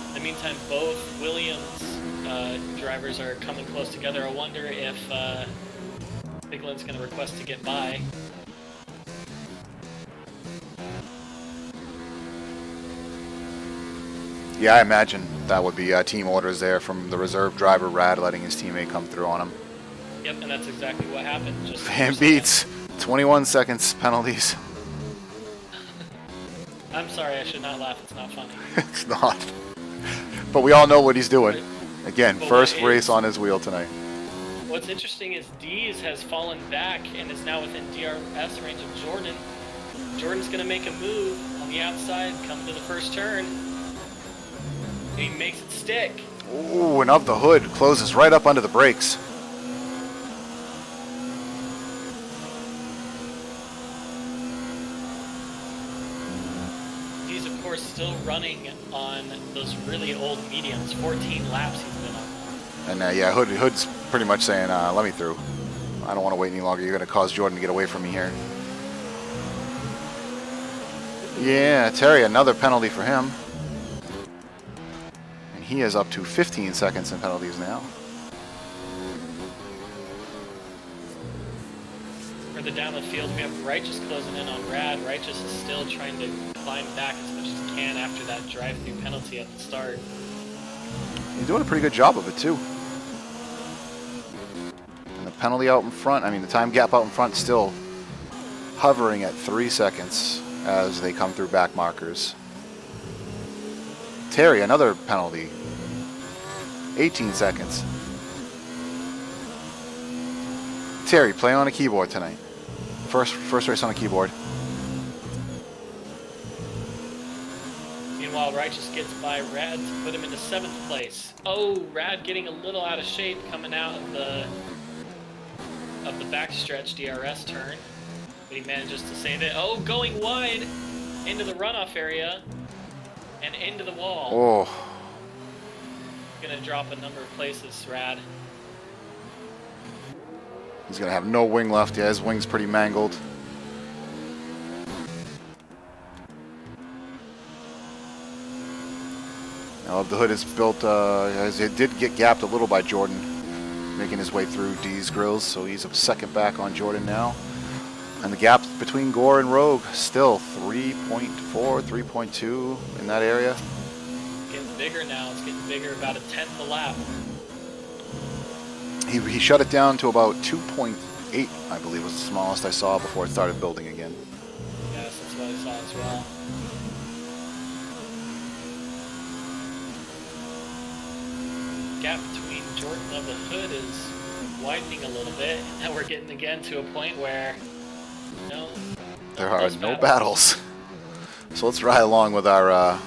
In the meantime, both Williams drivers are coming close together. I wonder if Bigland's going to request to get by. Yeah, I imagine that would be team orders there from the reserve driver, Rad, letting his teammate come through on him. Yep, and that's exactly what happened. Just Van beats 21 seconds penalties. I'm sorry, I should not laugh. It's not funny. It's not. But we all know what he's doing. Again, first race on his wheel tonight. What's interesting is Dees has fallen back and is now within DRS range of Jordan. Jordan's going to make a move on the outside, come to the first turn. And he makes it stick. Ooh, and Of the Hood closes right up under the brakes. He's, of course, still running on those really old mediums. 14 laps he's been on. And yeah, Hood's pretty much saying, let me through. I don't want to wait any longer. You're going to cause Jordan to get away from me here. Yeah, Terry, another penalty for him. And he is up to 15 seconds in penalties now. Further down the field, we have Righteous closing in on Rad. Righteous is still trying to climb back as much as he can after that drive-through penalty at the start. He's doing a pretty good job of it, too. And the penalty out in front, I mean, the time gap out in front still hovering at 3 seconds as they come through back markers. Terry, another penalty. 18 seconds. Terry, play on a keyboard tonight. First race on a keyboard. Meanwhile, Righteous gets by Rad to put him into 7th place. Oh, Rad getting a little out of shape coming out of the backstretch DRS turn, but he manages to save it. Oh, going wide into the runoff area and into the wall. Oh, Gonna drop a number of places, Rad. he's going to have no wing left. Yeah, his wing's pretty mangled. Now, the hood is built, as it did get gapped a little by Jordan, making his way through D's grills, so he's a second back on Jordan now. And the gap between Gore and Rogue still 3.4, 3.2 in that area. It's getting bigger now. It's getting bigger, about a 10th a lap. He shut it down to about 2.8, I believe was the smallest I saw before it started building again. Yes, that's what I saw as well. Gap between Jordan of the Hood is widening a little bit. Now we're getting again to a point where, There are no battles. So let's ride along with our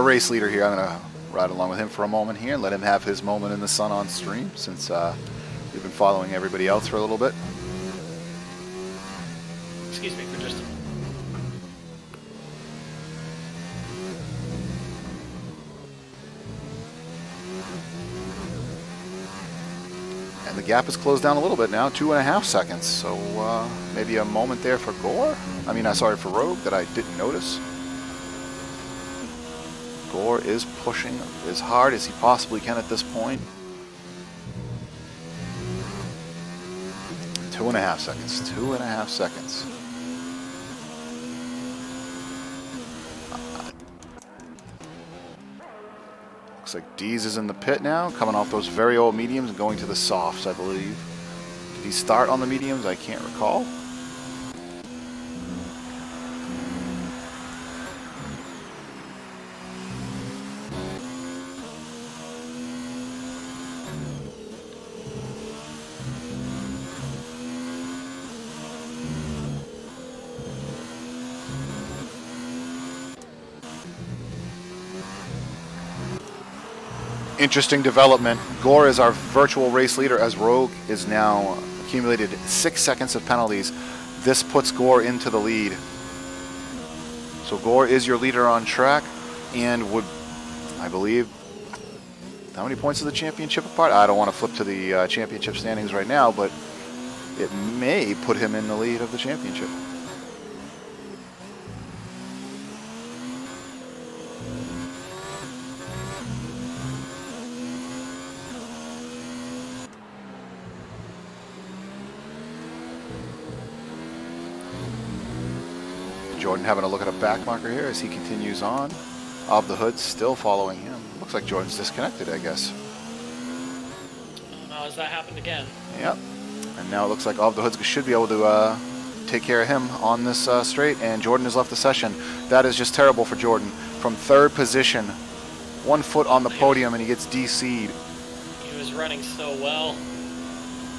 race leader here. I'm going to ride along with him for a moment here and let him have his moment in the sun on stream, since we've been following everybody else for a little bit. Excuse me for just a moment. And the gap is closed down a little bit now, 2.5 seconds. So maybe a moment there for Gore. Sorry, for Rogue that I didn't notice. Gore is pushing as hard as he possibly can at this point. 2.5 seconds, 2.5 seconds. Looks like Dees is in the pit now, coming off those very old mediums and going to the softs, I believe. Did he start on the mediums? I can't recall. Interesting development. Gore is our virtual race leader, as Rogue is now accumulated 6 seconds of penalties. This puts Gore into the lead. So Gore is your leader on track and would, I believe, how many points is the championship apart? I don't want to flip to the championship standings right now, but it may put him in the lead of the championship. Jordan having a look at a back marker here as he continues on. Of the Hood still following him. Looks like Jordan's disconnected, I guess. Oh no, has that happened again? Yep. And now it looks like Of the Hood should be able to take care of him on this straight, and Jordan has left the session. That is just terrible for Jordan. From third position, 1 foot on the podium, and he gets DC'd. He was running so well.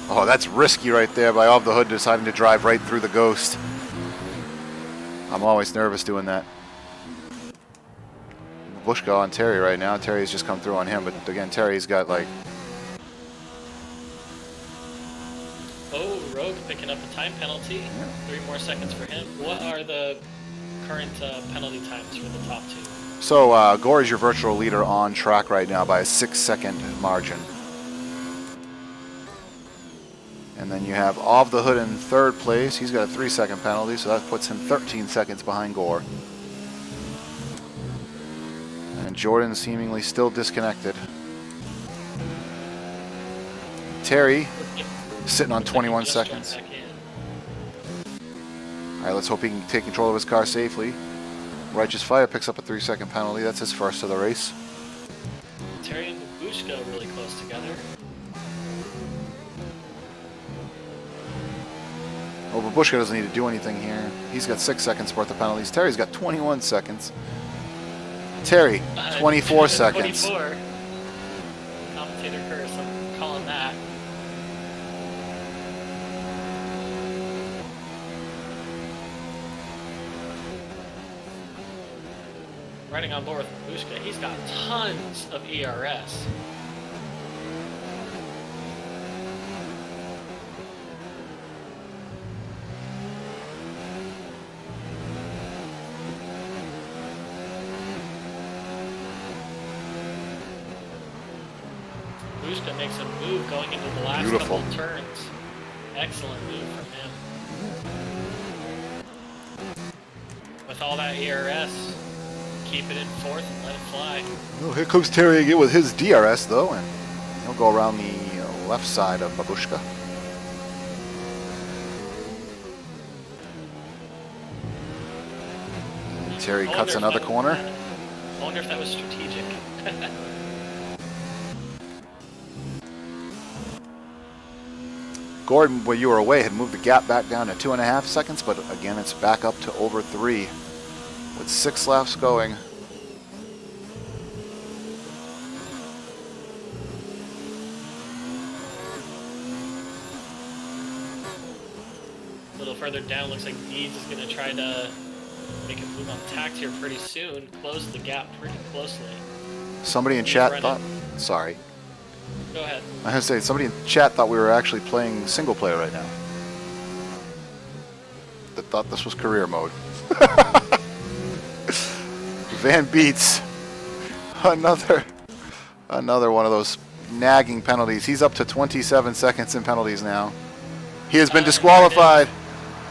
Oh, that's risky right there by Of the Hood deciding to drive right through the Ghost. I'm always nervous doing that. Bushka on Terry right now. Terry's just come through on him, but again, Terry's got like... Oh, Rogue picking up a time penalty. Yeah. 3 more seconds for him. What are the current penalty times for the top 2? So Gore is your virtual leader on track right now by a 6-second margin. And then you have Of the Hood in third place. He's got a 3-second penalty, so that puts him 13 seconds behind Gore. And Jordan seemingly still disconnected. Terry sitting on 21 seconds. All right, let's hope he can take control of his car safely. Righteous Fire picks up a 3-second penalty. That's his first of the race. Terry and Babushka really close together. Oh, Babushka doesn't need to do anything here. He's got 6 seconds worth of penalties. Terry's got 21 seconds. Terry, 24 seconds. 24. Commentator curse, I'm calling that. riding on board with Babushka. He's got tons of ERS. Babushka makes a move going into the last Beautiful. couple turns. Excellent move from him. With all that ERS, keep it in fourth and let it fly. Oh, here comes Terry again with his DRS, though, and he'll go around the left side of Babushka. Terry I cuts wonder if another that- corner. I wonder if that was strategic. Gordon, while you were away, had moved the gap back down to 2.5 seconds, but again, it's back up to over 3 with 6 laps going. A little further down, looks like Deeds is going to try to make a move on tact here pretty soon. Close the gap pretty closely. Somebody in He's chat running. thought, sorry, Go ahead. I had to say, somebody in chat thought we were actually playing single player right now. That thought this was career mode. Van Beets, another one of those nagging penalties. He's up to 27 seconds in penalties now. He has been disqualified.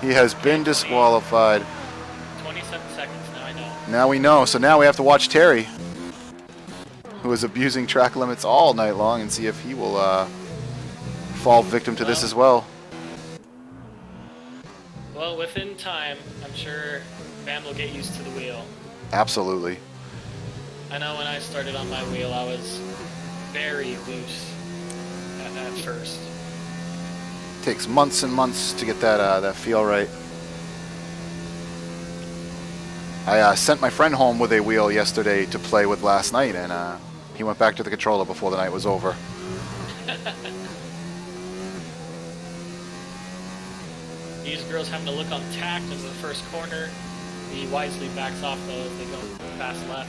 He has been disqualified. 27 seconds now, I know. Now we know. So now we have to watch Terry, who is abusing track limits all night long, and see if he will fall victim to this as well. Well, within time, I'm sure Van will get used to the wheel. Absolutely. I know when I started on my wheel, I was very loose at first. Takes months and months to get that feel right. I sent my friend home with a wheel yesterday to play with last night, and he went back to the controller before the night was over. These girls having to look on tact into the first corner. He wisely backs off though as they go fast left.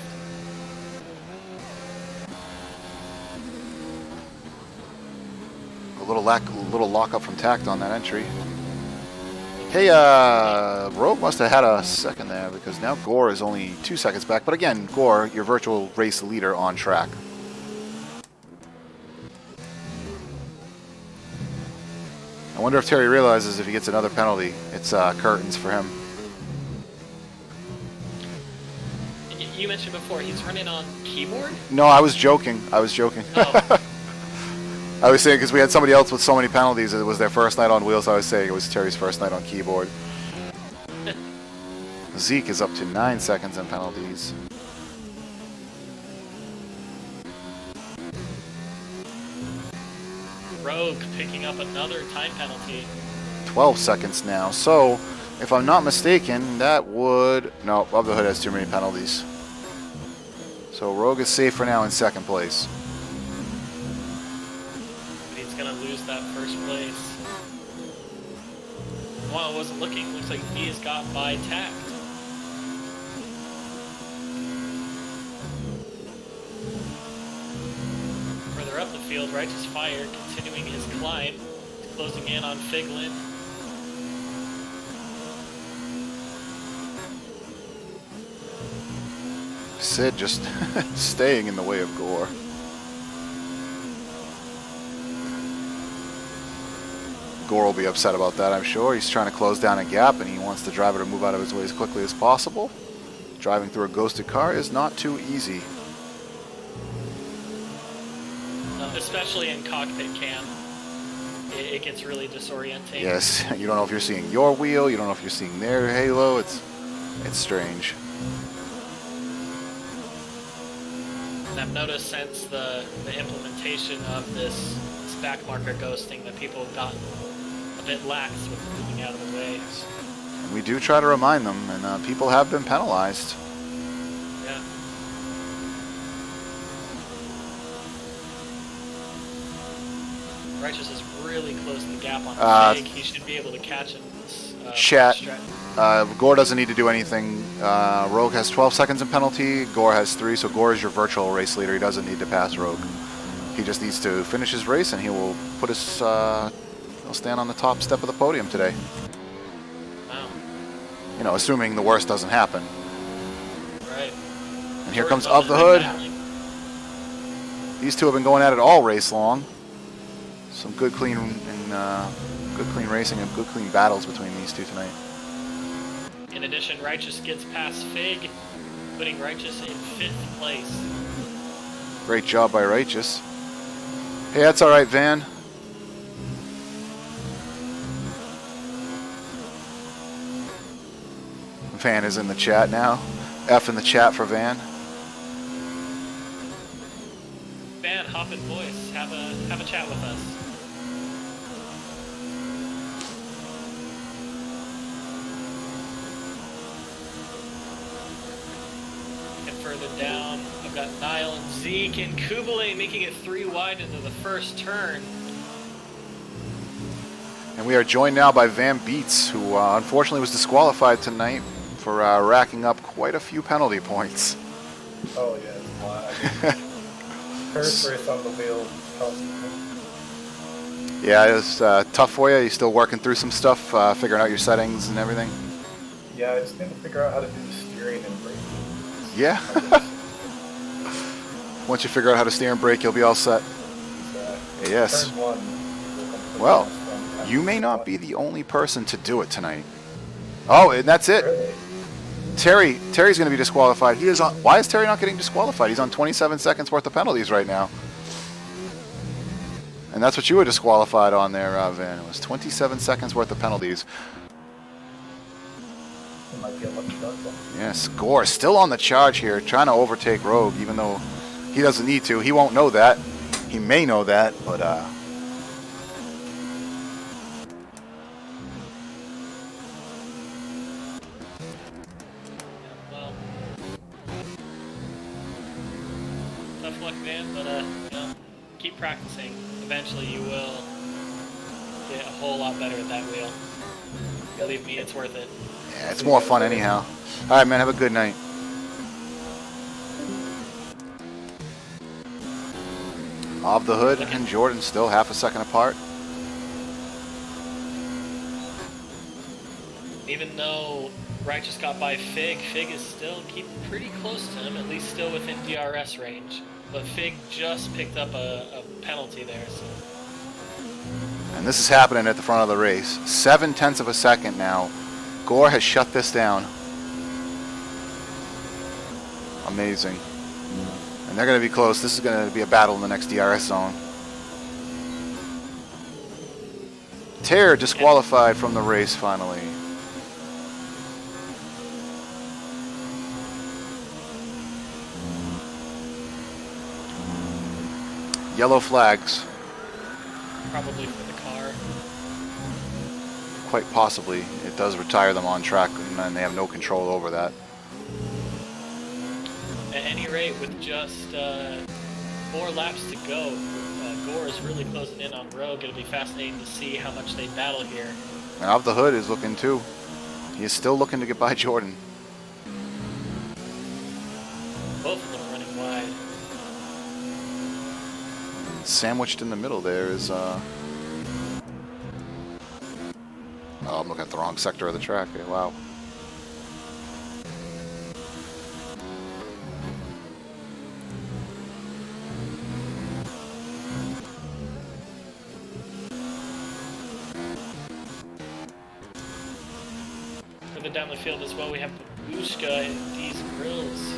A little lock up from tact on that entry. Hey, Rogue must have had a second there because now Gore is only 2 seconds back. But again, Gore, your virtual race leader on track. I wonder if Terry realizes if he gets another penalty, it's curtains for him. You mentioned before he's running on keyboard. No, I was joking. I was joking. Oh. I was saying because we had somebody else with so many penalties, it was their first night on wheels. I was saying it was Terry's first night on keyboard. Zeke is up to 9 seconds in penalties. Rogue picking up another time penalty. 12 seconds now. So, if I'm not mistaken, that would... No, Above the Hood has too many penalties. So Rogue is safe for now in second place. But he's gonna lose that first place. While I wasn't looking, looks like he has got by tact. Further up the field, Righteous Fire continuing his climb, closing in on Figlin. Sid just staying in the way of Gore. Gore will be upset about that, I'm sure. He's trying to close down a gap and he wants the driver to move out of his way as quickly as possible. Driving through a ghosted car is not too easy. Especially in cockpit cam, it gets really disorienting. Yes, you don't know if you're seeing your wheel, you don't know if you're seeing their halo. It's strange. And I've noticed since the implementation of this back marker ghosting that people have gotten a bit lax with moving out of the way. And we do try to remind them, and people have been penalized. Yeah. Righteous has really closed the gap on Fig. He should be able to catch him Chat. strat. Gore doesn't need to do anything. Rogue has 12 seconds in penalty. Gore has 3, so Gore is your virtual race leader. He doesn't need to pass Rogue. He just needs to finish his race, and he will put his. He'll stand on the top step of the podium today. Wow. You know, assuming the worst doesn't happen. Right. And here comes Jordan's Of the on Hood. battling. These two have been going at it all race long. Some good, clean, good, clean racing and good, clean battles between these two tonight. In addition, Righteous gets past Fig, putting Righteous in 5th place. Great job by Righteous. Hey, that's all right, Van. Van is in the chat now. F in the chat for Van. Van, hop in voice. Have a chat with us. And further down, I've got Niall and Zeke and Kubele making it 3 wide into the first turn. And we are joined now by Van Beets, who unfortunately was disqualified tonight for racking up quite a few penalty points. Oh yeah, it's a lot. I mean, first race on the wheel. Yeah, it was tough for you. You still working through some stuff, figuring out your settings and everything? Yeah, I just need to figure out how to do the steering and braking. Yeah. Once you figure out how to steer and brake, you'll be all set. Yes. Turn 1. Well, you may not be the only person to do it tonight. Oh, and that's it. Really? Terry's going to be disqualified. He is on. Why is Terry not getting disqualified? He's on 27 seconds worth of penalties right now. And that's what you were disqualified on there, Van. It was 27 seconds worth of penalties. It might be a lucky duck one. Yes, Gore still on the charge here, trying to overtake Rogue, even though he doesn't need to. He won't know that. He may know that, but Well, tough luck, man, but you know, keep practicing. Eventually, you will get a whole lot better at that wheel. Believe me, it's worth it. yeah, it's more fun anyhow. All right, man, have a good night. Of the Hood and Jordan still half a second apart. Even though Righteous got by Fig, Fig is still keeping pretty close to him, at least still within DRS range. But Fig just picked up a penalty there, so. And this is happening at the front of the race. 0.7 of a second now. Gore has shut this down. Amazing. And they're going to be close. This is going to be a battle in the next DRS zone. Terror disqualified from the race finally. Yellow flags. Probably for the car. Quite possibly. It does retire them on track, and then they have no control over that. At any rate, with just 4 laps to go, Gore is really closing in on Rogue. It'll be fascinating to see how much they battle here. And Of the Hood is looking too. He is still looking to get by Jordan. Both of them running wide. Sandwiched in the middle there is oh, I'm looking at the wrong sector of the track. Okay, wow. Further down the field as well, we have Babushka and these grills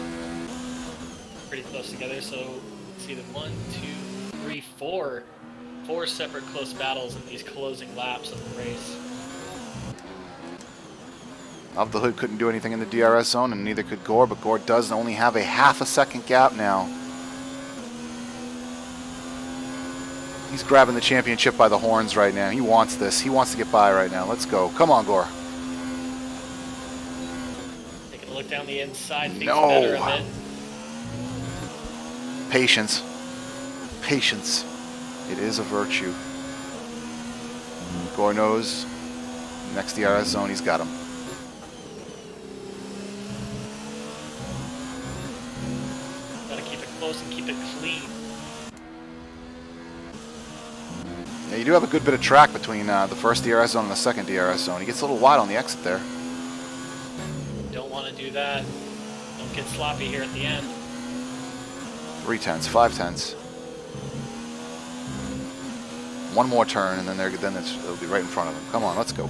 pretty close together. So see them 1, 2, 3, 4 separate close battles in these closing laps of the race. Of the Hood couldn't do anything in the DRS zone, and neither could Gore, but Gore does only have a half a second gap now. He's grabbing the championship by the horns right now. He wants this. He wants to get by right now. Let's go. Come on, Gore. Taking a look down the inside, things No. better a bit. Patience. Patience. It is a virtue. Gore knows Next DRS zone, he's got him. Gotta keep it close and keep it clean. Yeah, you do have a good bit of track between the first DRS zone and the second DRS zone. He gets a little wide on the exit there. Don't want to do that. Don't get sloppy here at the end. 3 tenths, 5 tenths. One more turn, and then it'll be right in front of him. Come on, let's go.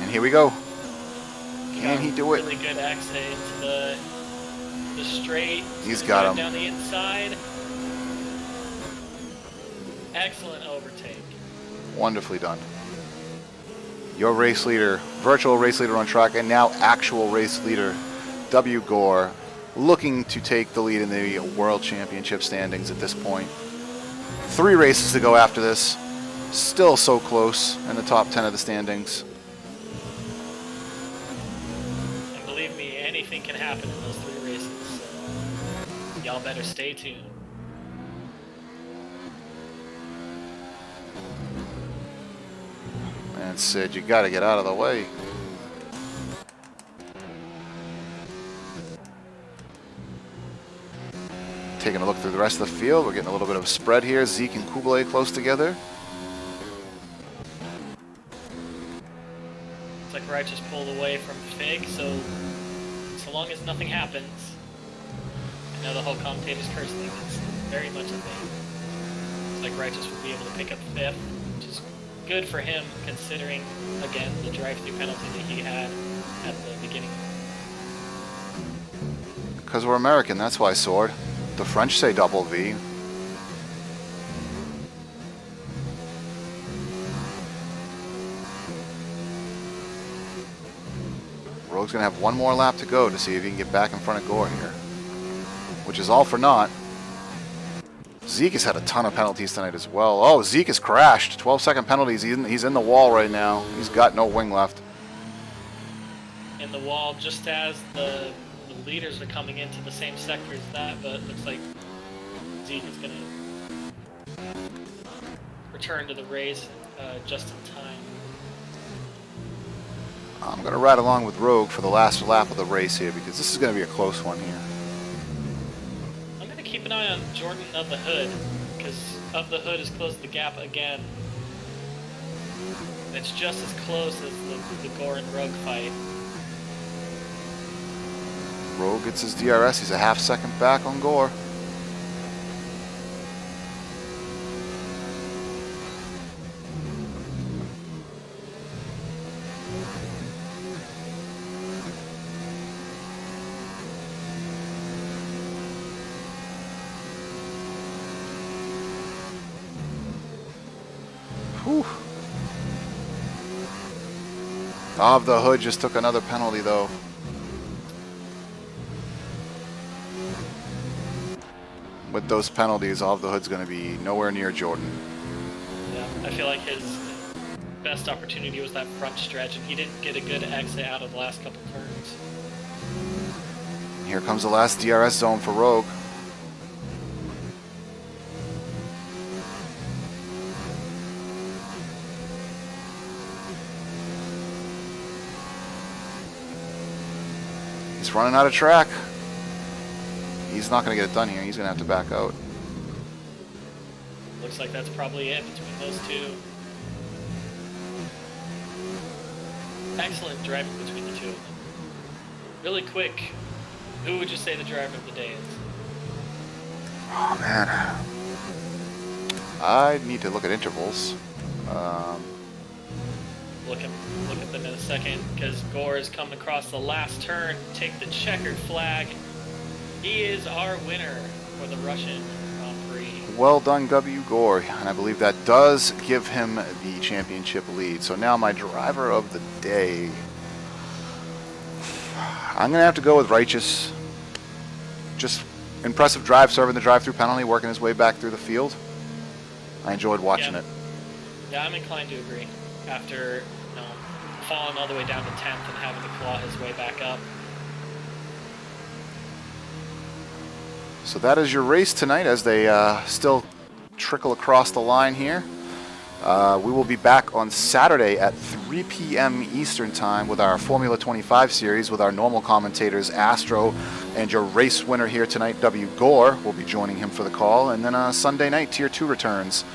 And here we go. Can he do it? Really good exit into the straight. He's got him. Down the inside. Excellent overtake. Wonderfully done. Your race leader, virtual race leader on track, and now actual race leader, W. Gore, looking to take the lead in the World Championship standings at this point. 3 races to go after this. Still so close in the top 10 of the standings. And believe me, anything can happen in those 3 races. So y'all better stay tuned. And Sid, you got to get out of the way. Taking a look through the rest of the field, we're getting a little bit of a spread here. Zeke and Kublai close together. It's like Wright just pulled away from Fig, so long as nothing happens. I know the whole commentator's curse thing is very much a thing. It's like Wright just will be able to pick up 5th, which is good for him considering, again, the drive-through penalty that he had at the beginning. Because we're American, that's why, Sword. The French say double V. Rogue's going to have one more lap to go to see if he can get back in front of Gore here. Which is all for naught. Zeke has had a ton of penalties tonight as well. Oh, Zeke has crashed. 12-second penalties. He's in the wall right now. He's got no wing left. In the wall, just as the leaders are coming into the same sector as that, but it looks like Zeke is going to return to the race just in time. I'm going to ride along with Rogue for the last lap of the race here because this is going to be a close one here. I'm going to keep an eye on Jordan of the Hood, because of the Hood has closed the gap again. And it's just as close as the Gore and Rogue fight. Rogue gets his DRS. He's a half-second back on Gore. Whew. Of the Hood just took another penalty though. With those penalties, Of the Hood's going to be nowhere near Jordan. Yeah, I feel like his best opportunity was that front stretch, and he didn't get a good exit out of the last couple turns. Here comes the last DRS zone for Rogue. He's running out of track. He's not going to get it done here. He's going to have to back out. Looks like that's probably it between those two. Excellent driving between the two of them. Really quick, who would you say the driver of the day is? Oh, man. I need to look at intervals. Look at them in a second, because Gore is coming across the last turn, take the checkered flag. He is our winner for the Russian Grand Prix. Well done, W. Gore. And I believe that does give him the championship lead. So now my driver of the day. I'm going to have to go with Righteous. Just impressive drive, serving the drive-through penalty, working his way back through the field. I enjoyed watching it. Yeah, I'm inclined to agree. After falling all the way down to 10th and having to claw his way back up. So that is your race tonight as they still trickle across the line here. We will be back on Saturday at 3 p.m. Eastern Time with our Formula 25 series with our normal commentators, Astro, and your race winner here tonight, W. Gore, will be joining him for the call. And then Sunday night, Tier 2 returns.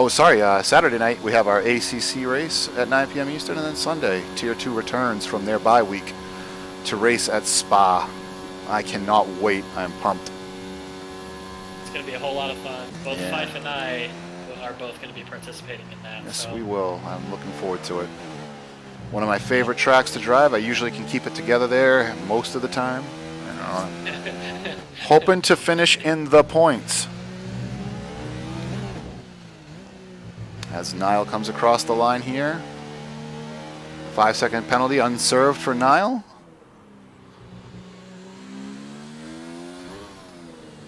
Saturday night, we have our ACC race at 9 p.m. Eastern, and then Sunday, Tier 2 returns from their bye week to race at Spa. I cannot wait. I am pumped. It's going to be a whole lot of fun. Both Fife and I are both going to be participating in that. Yes, so. we will. I'm looking forward to it. One of my favorite tracks to drive. I usually can keep it together there most of the time. Hoping to finish in the points. As Niall comes across the line here. 5-second penalty unserved for Niall.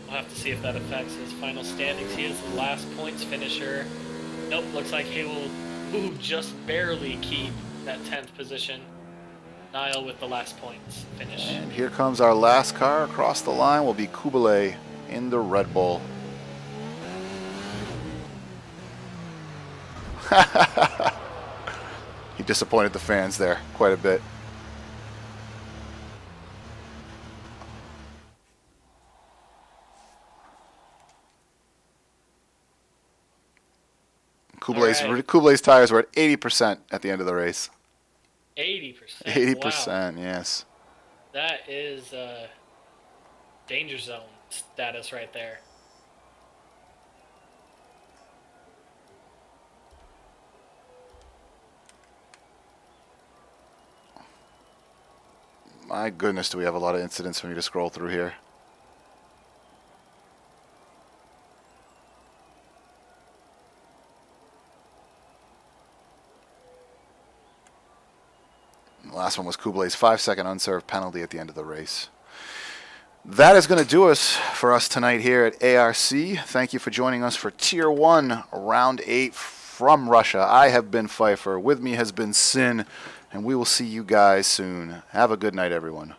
We'll have to see if that affects his final standings. He is the last points finisher. Nope, looks like he will just barely keep that 10th position. Niall with the last points finish. And here comes our last car across the line. Will be Kubilay in the Red Bull. He disappointed the fans there quite a bit. Kubilay's tires were at 80% at the end of the race. 80%? 80%, wow. Yes. That is danger zone status right there. My goodness, do we have a lot of incidents when you just scroll through here. The last one was Kubilay's 5-second unserved penalty at the end of the race. That is going to do us for us tonight here at ARC. Thank you for joining us for Tier 1, Round 8 from Russia. I have been Pfeiffer. With me has been Sin. And we will see you guys soon. Have a good night, everyone.